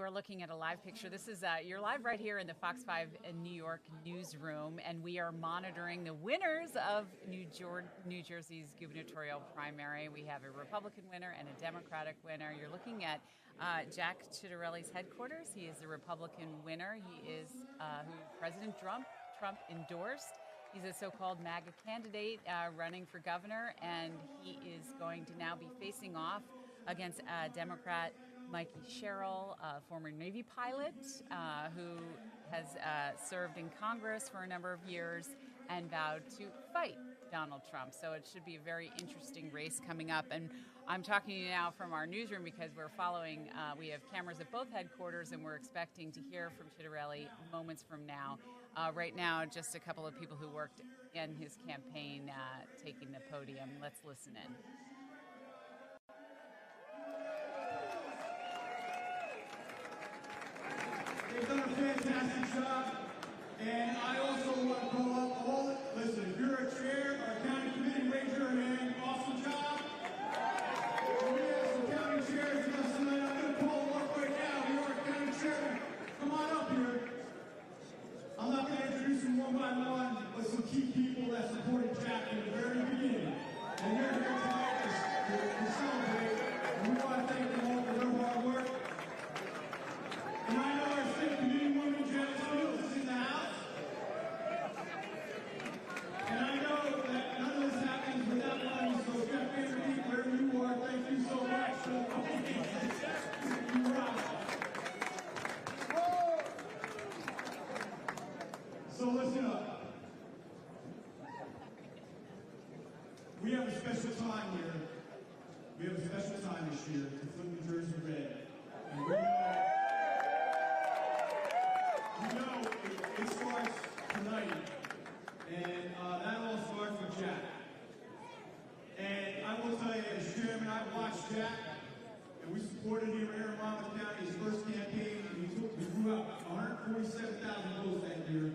are looking at a live picture. This is, you're live right here in the Fox 5 New York newsroom, and we are monitoring the winners of New Jersey's gubernatorial primary. We have a Republican winner and a Democratic winner. You're looking at Jack Ciattarelli's headquarters. He is the Republican winner. He is who President Trump endorsed. He's a so-called MAGA candidate running for governor, and he is going to now be facing off against Democrat Mikey Sherrill, a former Navy pilot who has served in Congress for a number of years and vowed to fight Donald Trump. So it should be a very interesting race coming up. And I'm talking to you now from our newsroom because we're following, we have cameras at both headquarters, and we're expecting to hear from Ciattarelli moments from now. Right now, just a couple of people who worked in his campaign taking the podium. Let's listen in. They've done a fantastic job, and I also want to call up all. Listen, if you're a chair or a county committee, raise your hand. Awesome job. And we have some county chairs with us tonight. I'm going to call them up right now. We are county chairman. Come on up here. I'm not going to introduce them one by one, but some key people that supported Jack in the very beginning. And they're here tonight to celebrate. And we want to thank them all for their hard work. And I know our state committee woman, Janice Fields, is in the house. And I know that none of this happens without money, so Jeff Vanderbeek, wherever you are, thank you so much for coming. You rock. So listen up. We have a special time here. We have a special time this year to flip New Jersey red. And we know it starts tonight, and that all starts with Jack. And I will tell you, as chairman, I've watched Jack, and we supported him here in Monmouth County, his first campaign. We grew up 147,000 votes that year,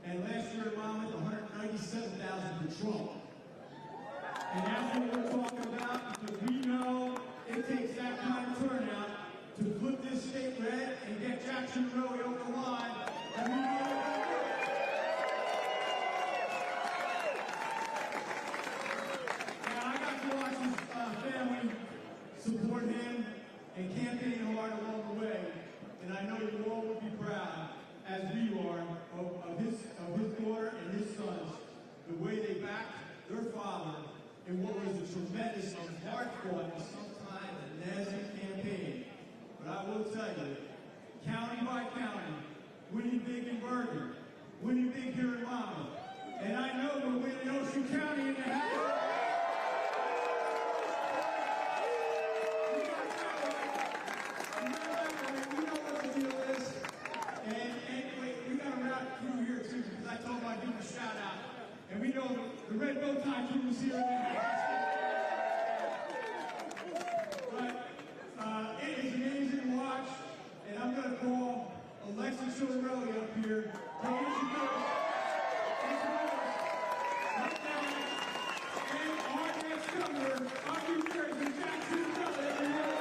and last year in Monmouth, 197,000 for Trump. And that's what we're talking about, because we know it takes that kind of turnout to flip this state red and get Jack Ciattarelli over the line. And we know now I got to watch his family support him and campaign hard along the way. And I know you all will be proud, as we are, of his daughter and his sons, the way they backed their father in what was a tremendous and hard-fought and sometimes a nasty campaign. But I will tell you, county by county, winning big in Bergen, winning big here in Monmouth, and I know we're winning Ocean County in the house. We know what the deal is. And wait, we got a rap crew here too, because I told them I'd give them a shout out. And we know the red bow tie crew was here in the house. But it is amazing to watch, and I'm going to call Alexa Ciattarelli up here to introduce and our next governor of New Jersey, Jack Ciattarelli.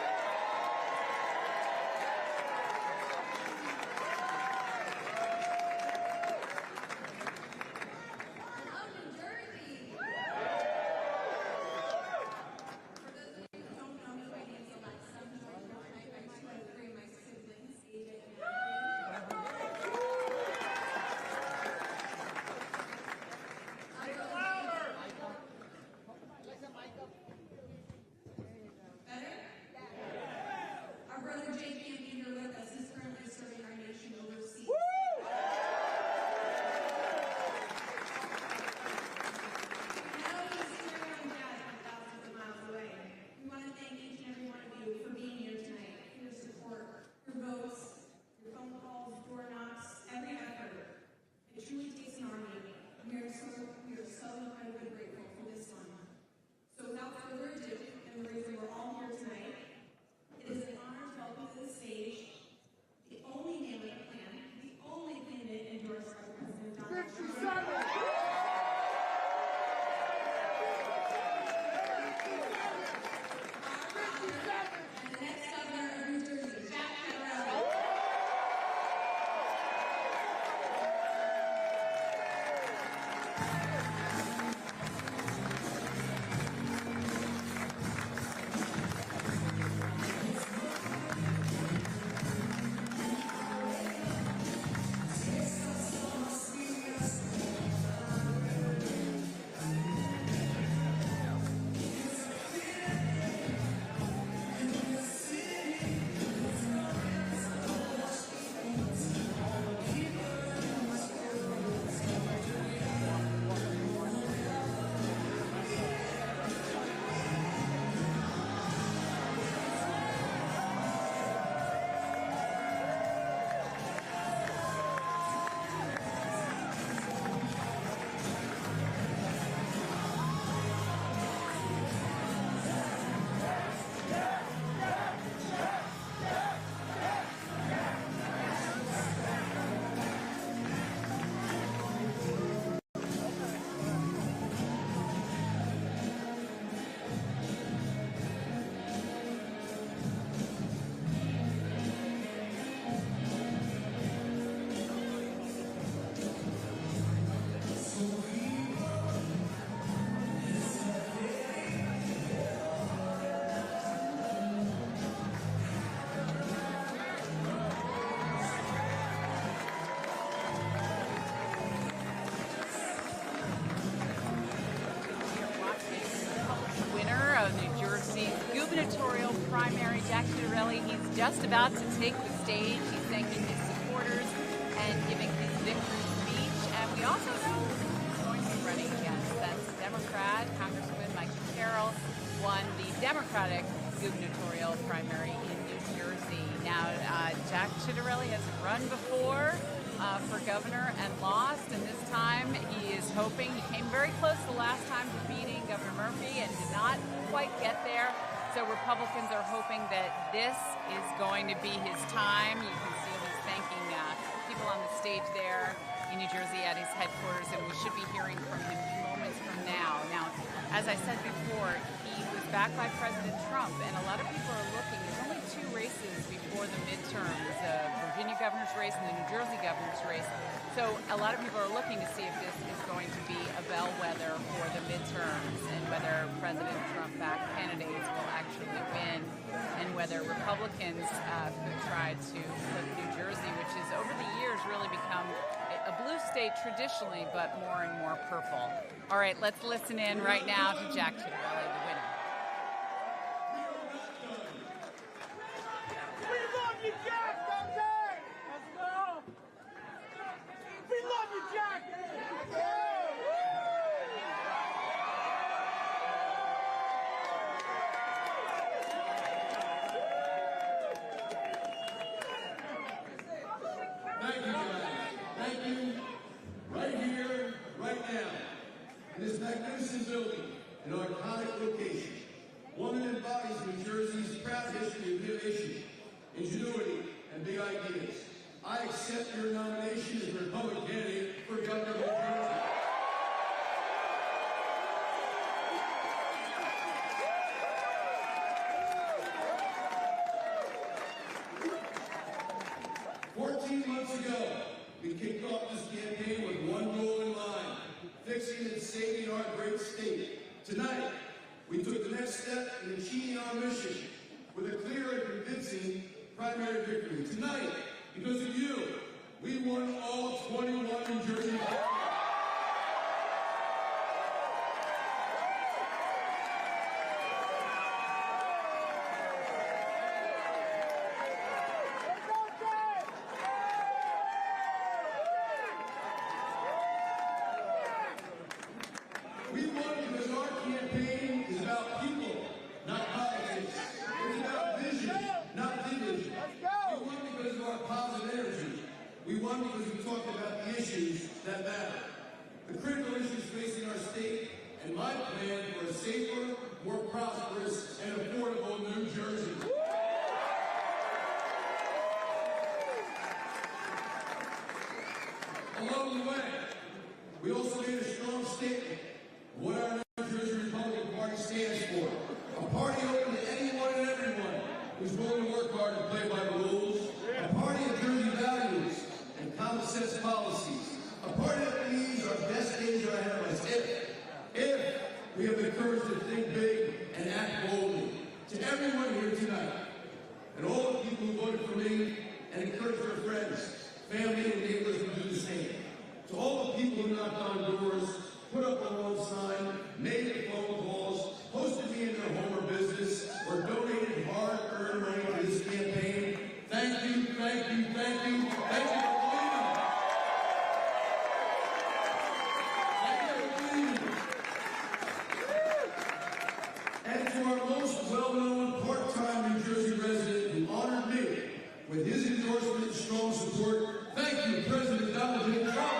gubernatorial primary, Jack Ciattarelli. He's just about to take the stage. He's thanking his supporters and giving his victory speech. And we also know he's going to be running against that's Democrat Congresswoman Michael Carroll won the Democratic gubernatorial primary in New Jersey. Now, Jack Ciattarelli has run before for governor and lost, and this time he is hoping. He came very close the last time to beating Governor Murphy and did not quite get there. So Republicans are hoping that this is going to be his time. You can see he's thanking people on the stage there in New Jersey at his headquarters, and we should be hearing from him moments from now. Now, as I said before, he was backed by President Trump, and a lot of people are looking. There's only two races before the midterms, the Virginia governor's race and the New Jersey governor's race. So a lot of people are looking to see if this is going to be a bellwether for the midterms and whether President Trump-backed candidates will actually win, and whether Republicans could try to flip New Jersey, which has over the years really become a blue state traditionally, but more and more purple. All right, let's listen in right now to Jack Ciattarelli, the winner. We love you, Jack! Let's go! We love you, Jack! Thank you, guys. Thank you. Right here, right now, in this magnificent building, an iconic location, one that embodies New Jersey's proud history of innovation, ingenuity, and big ideas. I accept your nomination as Republican candidate for governor of New Jersey. Months ago, we kicked off this campaign with one goal in mind, fixing and saving our great state. Tonight, we took the next step in achieving our mission with a clear and convincing primary victory. Tonight, because of you, we won all 21 New Jersey elections. We won because our campaign is about people, not politics. It's about vision, not division. We won because of our positive energy. We won because we talked about the issues that matter. The critical issues facing our state, and my plan for a safer, more prosperous, and affordable New Jersey. Along the way, we also made a strong statement of what our New Jersey Republican Party stands for. A party open to anyone and everyone who's willing to work hard and play by the rules. A party of Jersey values and common sense policies. A party that believes our best days are ahead of people who knocked on doors, put up a lawn sign, made phone calls, hosted me in their home or business, or donated hard-earned money to this campaign. Thank you, thank you, thank you, thank you for believing. Thank you for believing. And to our most well-known part-time New Jersey resident who honored me with his endorsement and strong support, thank you, President Donald J. Trump.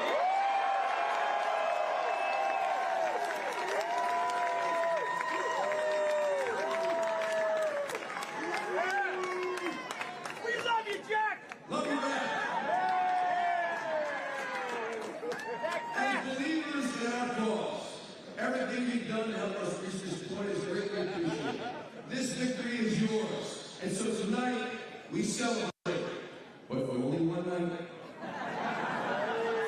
Love you back. As believers in our cause, everything you've done to help us reach this point is greatly appreciated. This victory is yours. And so tonight, we celebrate. But for only one night.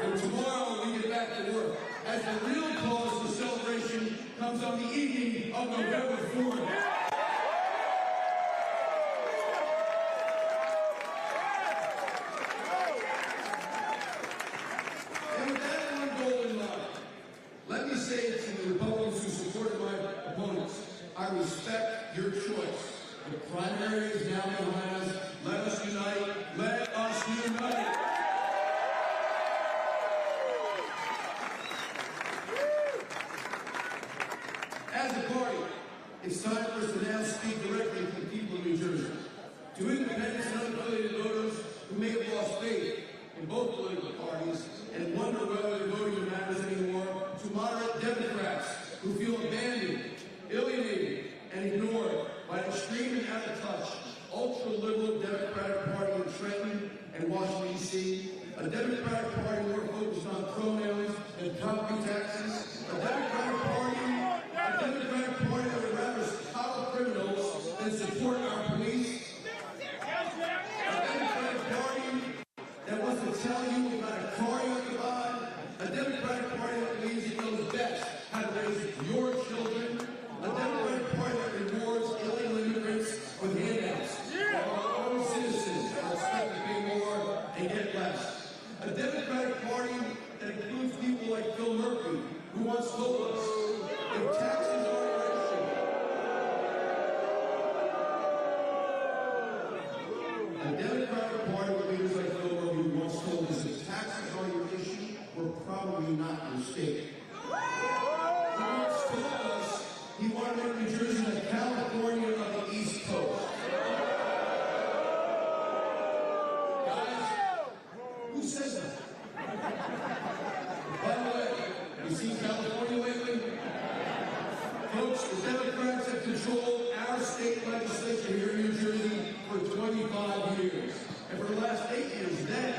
And tomorrow, we get back to work. As the real cause of celebration comes on the evening of November 4th. Let me say it to the Republicans who supported my opponents. I respect your choice. The primary is now behind us. Let us unite. Let us unite. As a party, it's time for us to now speak directly to the people of New Jersey. To independents and unaffiliated voters who may have lost faith in both political parties and wonder whether their voting matters anymore, to moderate Democrats who feel abandoned, alienated, and ignored by an extreme and out-of-touch, ultra-liberal Democratic Party in Trenton and Washington, D.C., a Democratic Party more focused on pronouns and property taxes, a Democratic Party that would rather coddle criminals than support our police, a Democratic Party that wants to tell you what kind of car you have to buy, a Democratic Party that believes it knows best how to raise your children, a Democratic Party that rewards illegal immigrants with handouts, while our own citizens are expected to pay more and get less, a Democratic Party that includes people like Phil Murphy, who once told us, if taxes are your issue, a Democratic Party with leaders like Phil Murphy who once told us if taxes are your issue, we're probably not your state. He once told us he wanted to make New Jersey the California of the East Coast. Guys, who says that? By the way, you see California lately? Folks, the Democrats have controlled our state legislature here in New Jersey for 25 years. And for the last 8 years, then,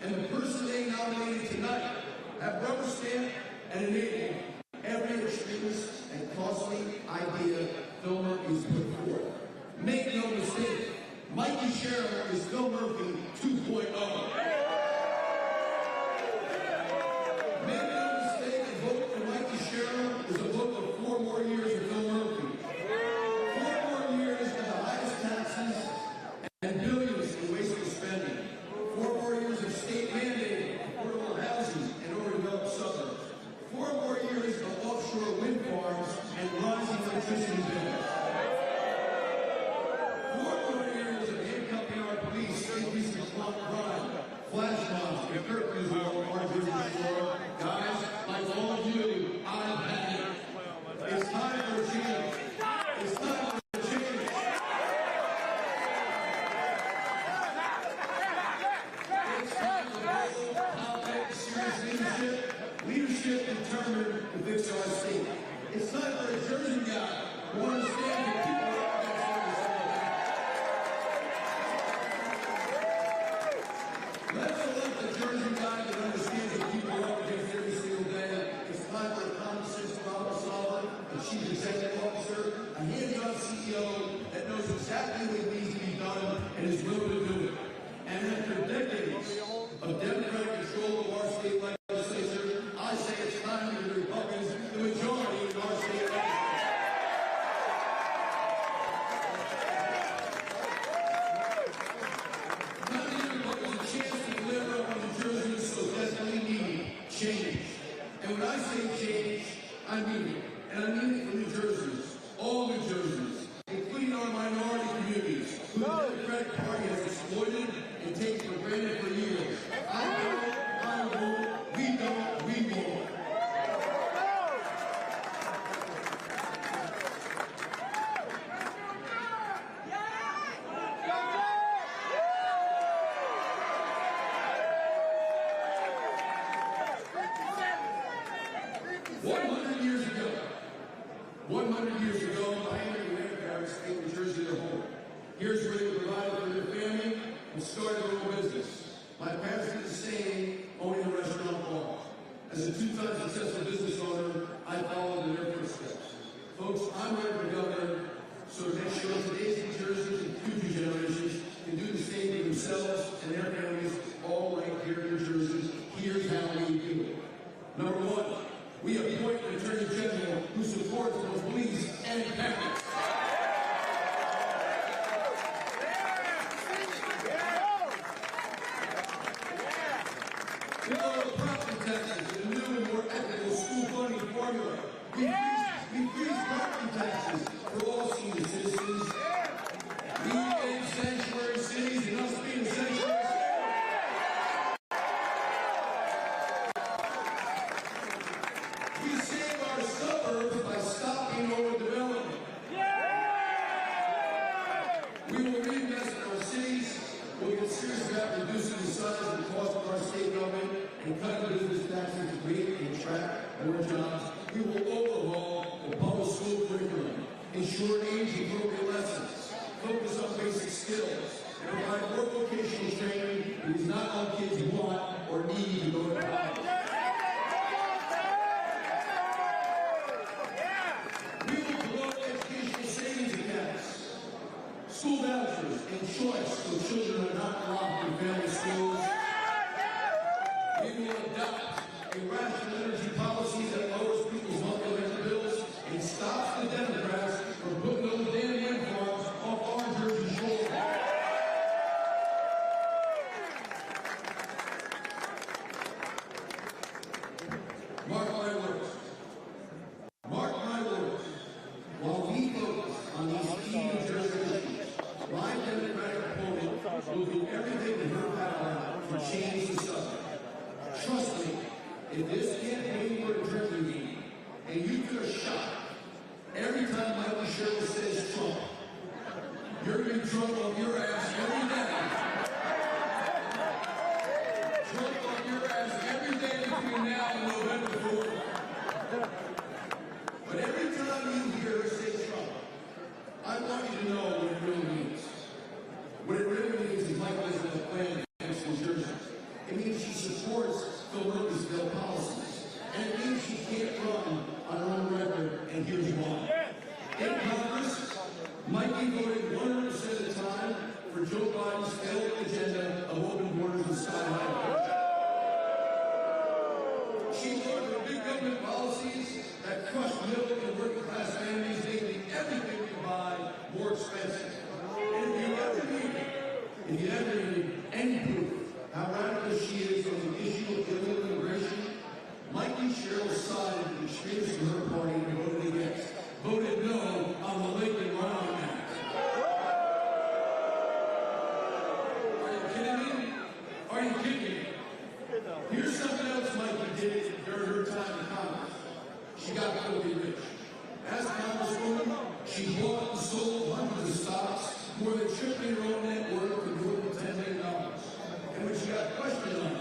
and the person they nominated tonight have rubber stamped and enabled every extremist and costly idea Phil Murphy's put forth. Make no mistake, Mikey Sherrill is Phil Murphy 2.0. Make no mistake, a vote for Mikey Sherrill is a vote for 4 more years of Phil Murphy. 4 more years of the highest taxes and billions in wasteful spending. 4 more years of state-mandated affordable housing and overdeveloped suburbs. 4 more years of offshore wind farms and rising electricity bills. 4 more years of handcuffing our police, increasing crime, flash mobs, and curfews along our Jersey shore. Guys, like all of you, I've had it. It's time for a change. It's time for a change. It's time for bold, confident, serious leadership determined to fix our state. It's time for a Jersey guy who understands that people are Let's elect a Jersey guy that understands that people are up against every single day. It's time for a common sense problem solver, a chief executive officer, a hands-on CEO that knows exactly what needs to be done and is willing to do it. And after decades of Democratic control of our state legislature, I say it's time to give the Republicans the majority in our state legislature. And when I say change, I mean it. And I mean it for New Jerseyans, all New Jerseyans, including our minority communities, who the Democratic Party has exploited and taken for granted for years. I won't, we don't, we won't. Here's where they provided for their family and started their own business. My parents did the same, owning a restaurant bar. As a two-time successful business owner, I followed in their footsteps. Folks, I'm running for governor, so to make sure today's New Jerseyans and future generations can do the same for themselves and their families, all right here in New Jersey. Here's how we do it. Number one, we appoint an Attorney General who supports both police and parents. We lower property taxes and a new and more equitable school funding formula. We freeze property taxes for all senior citizens. We end sanctuary cities and us being sanctuary cities. We save our suburbs by stopping overdevelopment. We will reinvest in our cities. We'll get serious about reducing the size and cost of our state government and cutting business taxes to create and attract more jobs. We will overhaul the public school curriculum, ensure age-appropriate lessons, focus on basic skills, and provide more vocational training because not all kids want or need to go to college. We will promote educational savings accounts, school vouchers, and choice so children are not locked in family schools. We will adopt a rational energy policy that lowers people's monthly electric bills and stops the Democrats from putting those damn wind farms off our Jersey shore. Mark my words. Mark my words. While we focus on these key New Jersey issues, my Democratic opponent will do everything in her power to change the subject. Trust me, if this campaign were a drinking game and you took a shot every time Michael Sherrill says Trump, you're going to be drunk off your ass every day. Drunk off your ass every day between now and November 4th. But every time you hear her say Trump, I want you to know what it really means. What it really means is Michael isn't a plan against New Jersey. It means she supports Philadelphia policies. And it means she can't run on her own record, and here's why. In Congress, Mikey voted 100% of the time for Joe Biden's failed agenda of open borders and sky high. She voted for big government policies that crush middle and working class families, making everything we buy more expensive. And if you ever need any proof how radical she is on the issue of illegal immigration, Mikey Sherrill sided with the extremists in her party and voted against. Voted no on the Lincoln Run-On Act. Are you kidding me? Are you kidding me? Here's something else Mikey did during her time in Congress. She got filthy rich. As Congresswoman, she bought and sold hundreds of stocks, more than tripling her own net worth to more than $10 million. And when she got questioned on it,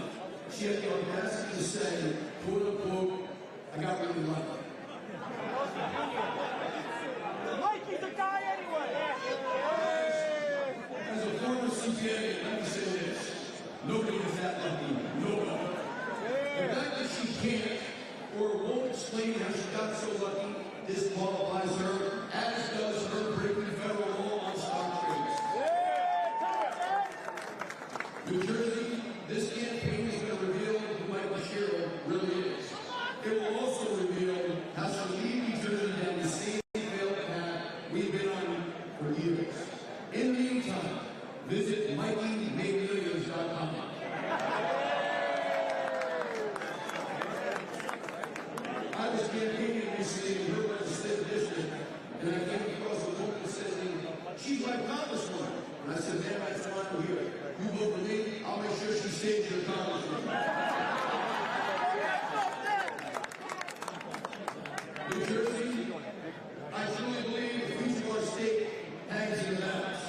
she had the audacity to say, quote unquote, I got really lucky. Mikey's a guy anyway! As a former CPA, let me say this. Nobody is that lucky. Nobody. The fact that she can't or won't explain how she got so lucky disqualifies her, as does her breaking federal law on stock trades. New Jersey, this campaign is going to reveal who Michael Sherrill really is. It will also reveal how she'll lead New Jersey down the same failed path we've been on for years. In the meantime, visit MikeyMadeMillions.com. campaigning recently in her legislative district, and I came across a woman that says to me, she's my congresswoman. And I said, ma'am, that's why I'm here. You vote for me, I'll make sure she stays your congresswoman. New Jersey, I truly believe the future of our state hangs in the balance.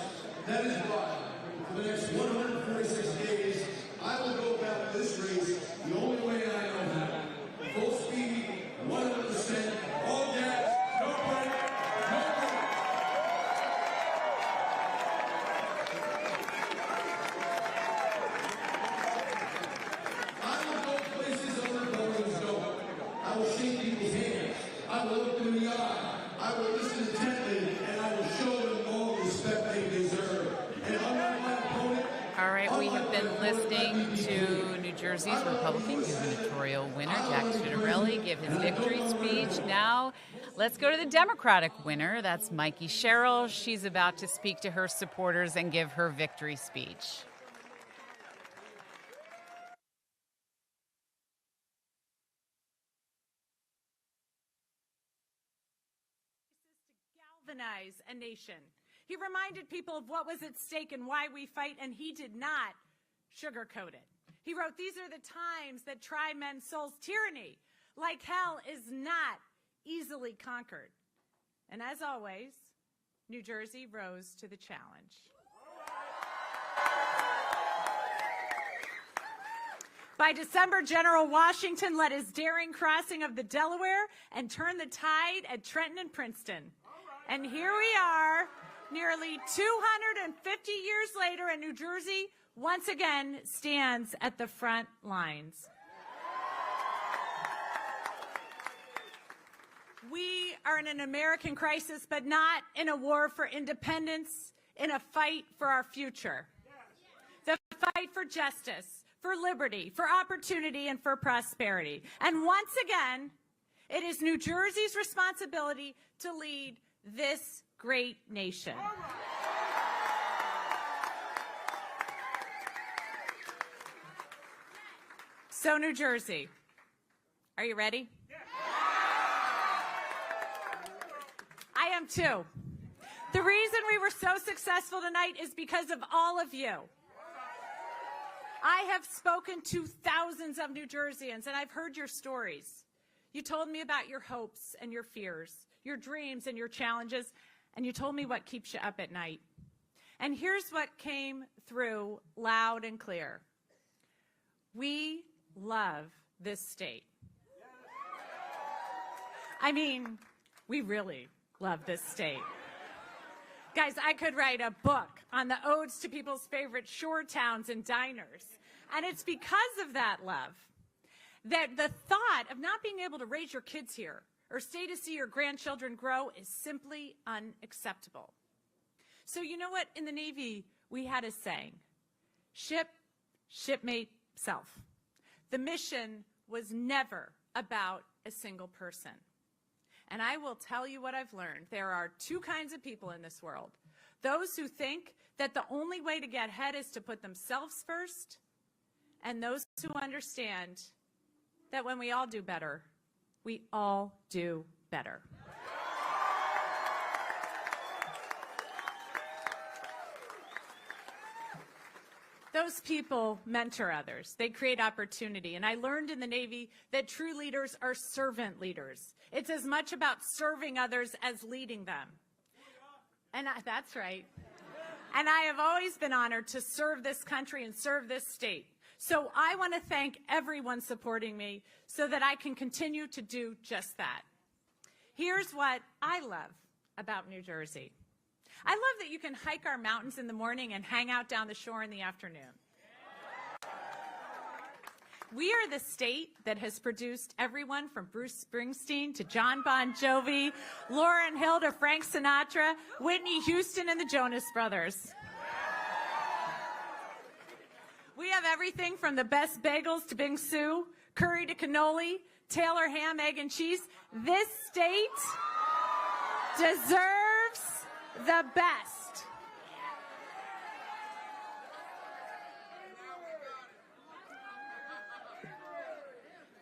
That is why, for the next 146 days, I will go about this race the only way I know how. Full speed, 100%, all gas, no break, no break. I will go places other Republicans don't. I will shake people's hands. I will look them in the eye. I will listen intently, and I will show them all the respect they deserve. And unlike my opponent, all right, we have been listening to New Jersey's Republican gubernatorial winner, Jack Ciattarelli, give his victory speech. Now, let's go to the Democratic winner. That's Mikey Sherrill. She's about to speak to her supporters and give her victory speech. Galvanize a nation. He reminded people of what was at stake and why we fight, and he did not sugarcoat it. He wrote, "These are the times that try men's souls. Tyranny, like hell, is not easily conquered." And as always, New Jersey rose to the challenge. By December, General Washington led his daring crossing of the Delaware and turned the tide at Trenton and Princeton. And here we are, nearly 250 years later, and New Jersey once again stands at the front lines. We are in an American crisis, but not in a war for independence, in a fight for our future. The fight for justice, for liberty, for opportunity, and for prosperity. And once again, it is New Jersey's responsibility to lead this great nation. So, New Jersey, are you ready? I am too. The reason we were so successful tonight is because of all of you. I have spoken to thousands of New Jerseyans, and I've heard your stories. You told me about your hopes and your fears, your dreams and your challenges, and you told me what keeps you up at night. And here's what came through loud and clear. We love this state. I mean, we really love this state. Guys, I could write a book on the odes to people's favorite shore towns and diners. And it's because of that love that the thought of not being able to raise your kids here or stay to see your grandchildren grow is simply unacceptable. So you know what? In the Navy, we had a saying, ship, shipmate, self. The mission was never about a single person. And I will tell you what I've learned. There are two kinds of people in this world. Those who think that the only way to get ahead is to put themselves first, and those who understand that when we all do better, we all do better. Those people mentor others. They create opportunity. And I learned in the Navy that true leaders are servant leaders. It's as much about serving others as leading them. And that's right. And I have always been honored to serve this country and serve this state. So I want to thank everyone supporting me so that I can continue to do just that. Here's what I love about New Jersey. I love that you can hike our mountains in the morning and hang out down the shore in the afternoon. We are the state that has produced everyone from Bruce Springsteen to John Bon Jovi, Lauryn Hill to Frank Sinatra, Whitney Houston, and the Jonas Brothers. We have everything from the best bagels to bingsu, curry to cannoli, Taylor ham, egg, and cheese. This state deserves the best.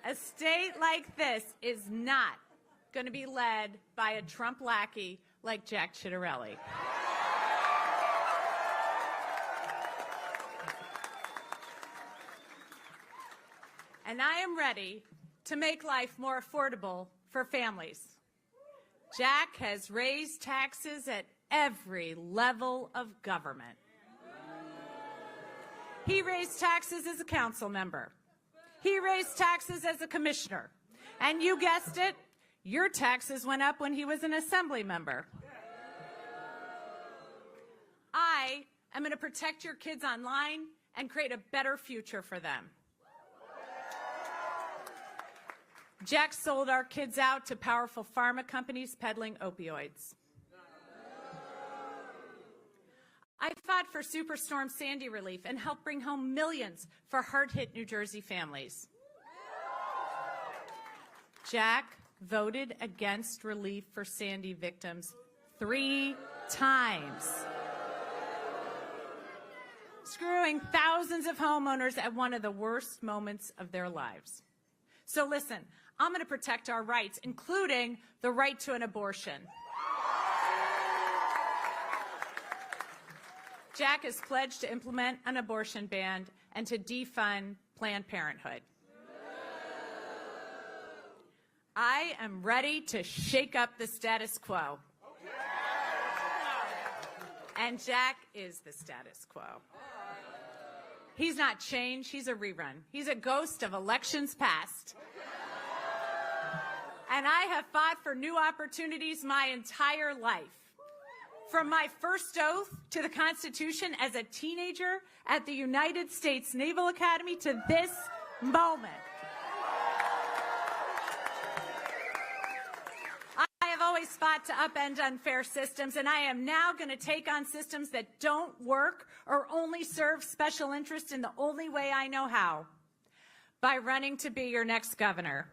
A state like this is not going to be led by a Trump lackey like Jack Ciattarelli. And I am ready to make life more affordable for families. Jack has raised taxes at every level of government. He raised taxes as a council member. He raised taxes as a commissioner. And you guessed it, your taxes went up when he was an assembly member. I am going to protect your kids online and create a better future for them. Jack sold our kids out to powerful pharma companies peddling opioids. I fought for Superstorm Sandy relief and helped bring home millions for hard-hit New Jersey families. Jack voted against relief for Sandy victims 3 times, screwing thousands of homeowners at one of the worst moments of their lives. So listen, I'm going to protect our rights, including the right to an abortion. Jack has pledged to implement an abortion ban and to defund Planned Parenthood. I am ready to shake up the status quo. And Jack is the status quo. He's not changed, he's a rerun. He's a ghost of elections past. And I have fought for new opportunities my entire life. From my first oath to the Constitution as a teenager at the United States Naval Academy to this moment. I have always fought to upend unfair systems, and I am now going to take on systems that don't work or only serve special interests in the only way I know how, by running to be your next governor.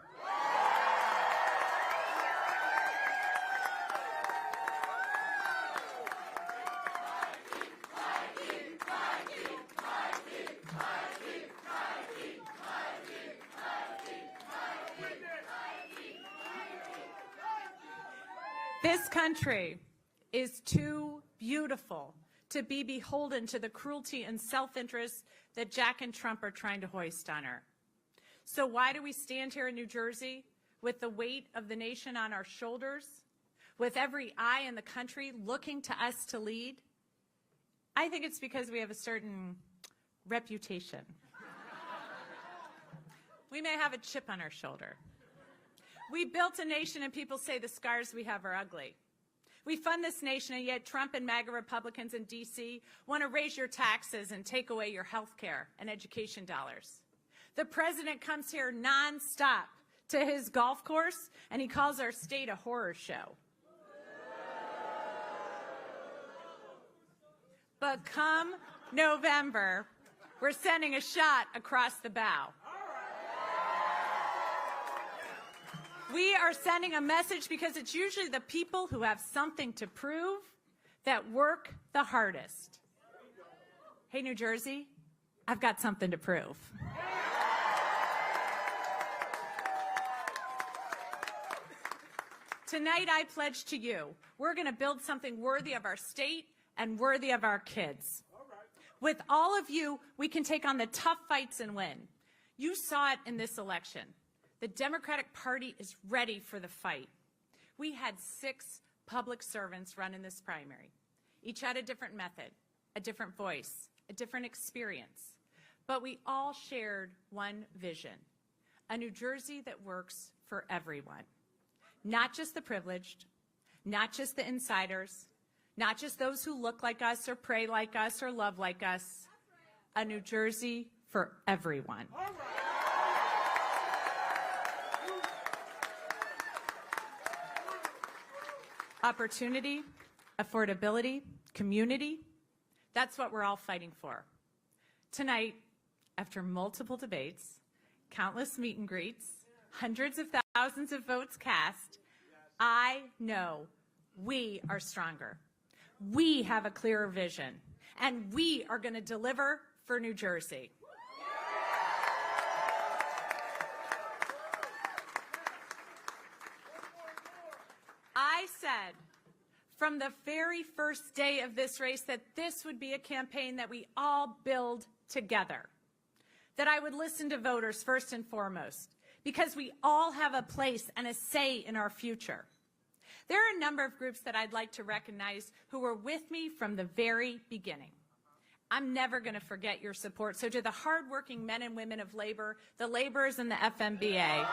This country is too beautiful to be beholden to the cruelty and self-interest that Jack and Trump are trying to hoist on her. So why do we stand here in New Jersey with the weight of the nation on our shoulders, with every eye in the country looking to us to lead? I think it's because we have a certain reputation. We may have a chip on our shoulder. We built a nation and people say the scars we have are ugly. We fund this nation, and yet Trump and MAGA Republicans in D.C. want to raise your taxes and take away your health care and education dollars. The president comes here nonstop to his golf course, and he calls our state a horror show. But come November, we're sending a shot across the bow. We are sending a message because it's usually the people who have something to prove that work the hardest. Hey, New Jersey, I've got something to prove. Tonight, I pledge to you, we're going to build something worthy of our state and worthy of our kids. With all of you, we can take on the tough fights and win. You saw it in this election. The Democratic Party is ready for the fight. We had 6 public servants run in this primary. Each had a different method, a different voice, a different experience. But we all shared one vision, a New Jersey that works for everyone. Not just the privileged, not just the insiders, not just those who look like us or pray like us or love like us. A New Jersey for everyone. Opportunity, affordability, community, that's what we're all fighting for. Tonight, after multiple debates, countless meet and greets, hundreds of thousands of votes cast, I know we are stronger. We have a clearer vision, and we are going to deliver for New Jersey. said from the very first day of this race that this would be a campaign that we all build together, that I would listen to voters first and foremost, because we all have a place and a say in our future. There are a number of groups that I'd like to recognize who were with me from the very beginning. I'm never going to forget your support. So to the hardworking men and women of labor, the laborers and the FMBA,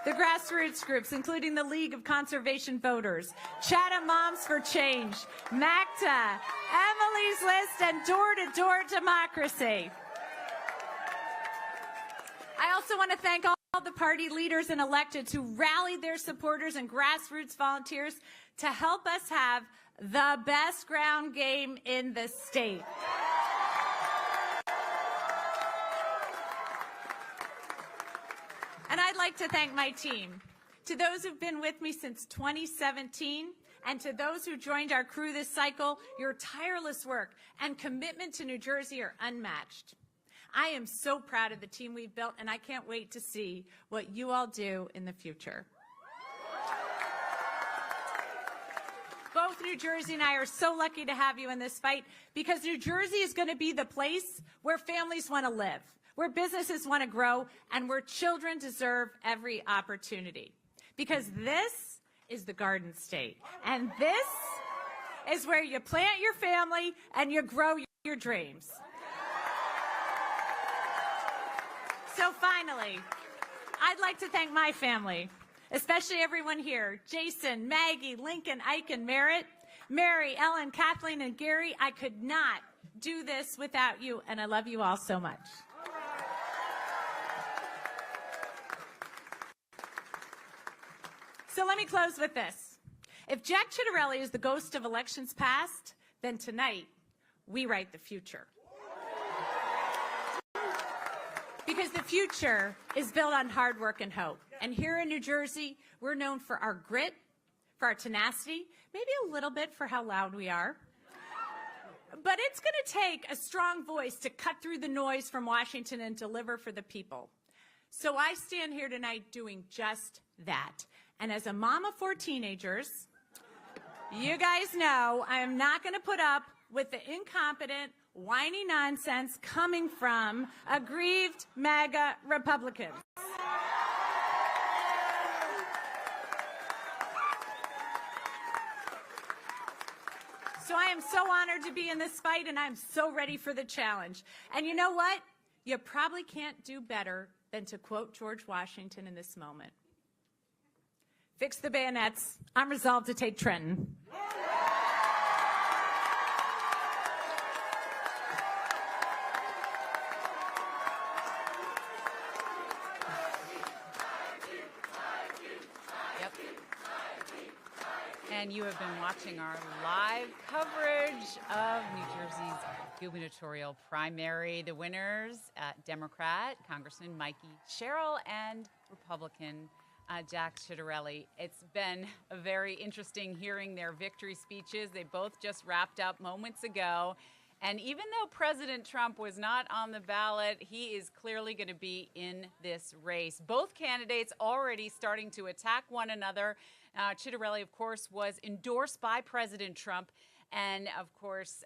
the grassroots groups, including the League of Conservation Voters, Chatham Moms for Change, MACTA, Emily's List, and Door to Door Democracy. I also want to thank all the party leaders and electeds who rallied their supporters and grassroots volunteers to help us have the best ground game in the state. And I'd like to thank my team, to those who've been with me since 2017, and to those who joined our crew this cycle. Your tireless work and commitment to New Jersey are unmatched. I am so proud of the team we've built, and I can't wait to see what you all do in the future. Both New Jersey and I are so lucky to have you in this fight, because New Jersey is going to be the place where families want to live, where businesses want to grow, and where children deserve every opportunity. Because this is the Garden State, and this is where you plant your family and you grow your dreams. So finally, I'd like to thank my family, especially everyone here: Jason, Maggie, Lincoln, Ike, and Merritt, Mary, Ellen, Kathleen, and Gary. I could not do this without you, and I love you all so much. So let me close with this. If Jack Ciattarelli is the ghost of elections past, then tonight we write the future. Because the future is built on hard work and hope. And here in New Jersey, we're known for our grit, for our tenacity, maybe a little bit for how loud we are. But it's going to take a strong voice to cut through the noise from Washington and deliver for the people. So I stand here tonight doing just that. And as a mom of 4 teenagers, you guys know I am not going to put up with the incompetent, whiny nonsense coming from aggrieved MAGA Republicans. So I am so honored to be in this fight, and I'm so ready for the challenge. And you know what? You probably can't do better than to quote George Washington in this moment. Fix the bayonets. I'm resolved to take Trenton. And you have been watching our live coverage of New Jersey's gubernatorial primary. The winners, Democrat Congressman Mikey Sherrill and Republican Jack Ciattarelli. It's been a very interesting hearing their victory speeches. They both just wrapped up moments ago. And even though President Trump was not on the ballot, he is clearly going to be in this race. Both candidates already starting to attack one another. Ciattarelli, of course, was endorsed by President Trump. And, of course,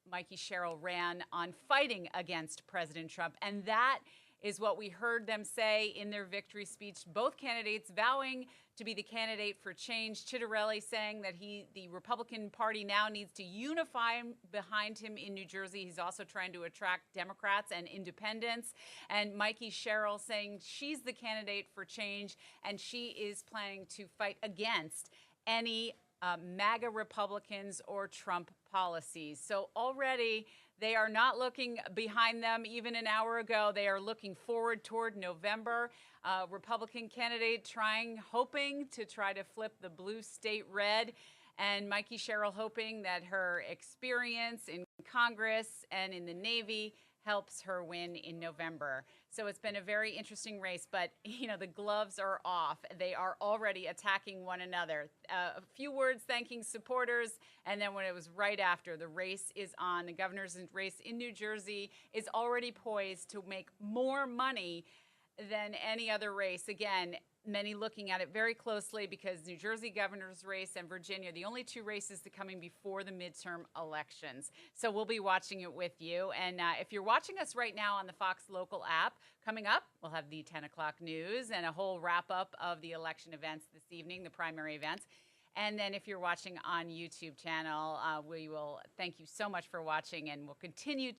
Mikey Sherrill ran on fighting against President Trump. And that is what we heard them say in their victory speech. Both candidates vowing to be the candidate for change. Ciattarelli saying that the Republican Party now needs to unify behind him in New Jersey. He's also trying to attract Democrats and independents. And Mikey Sherrill saying she's the candidate for change, and she is planning to fight against any MAGA Republicans or Trump policies. So already they are not looking behind them. Even an hour ago, they are looking forward toward November. Republican candidate hoping to try to flip the blue state red. And Mikey Sherrill hoping that her experience in Congress and in the Navy helps her win in November. So it's been a very interesting race, but the gloves are off. They are already attacking one another. A few words thanking supporters, and then when it was right after, the race is on. The governor's race in New Jersey is already poised to make more money than any other race. Again, many looking at it very closely because New Jersey governor's race and Virginia, the only two races that coming before the midterm elections. So we'll be watching it with you. And if you're watching us right now on the Fox Local app, coming up, we'll have the 10 o'clock news and a whole wrap up of the election events this evening, the primary events. And then if you're watching on YouTube channel, we will thank you so much for watching, and we'll continue.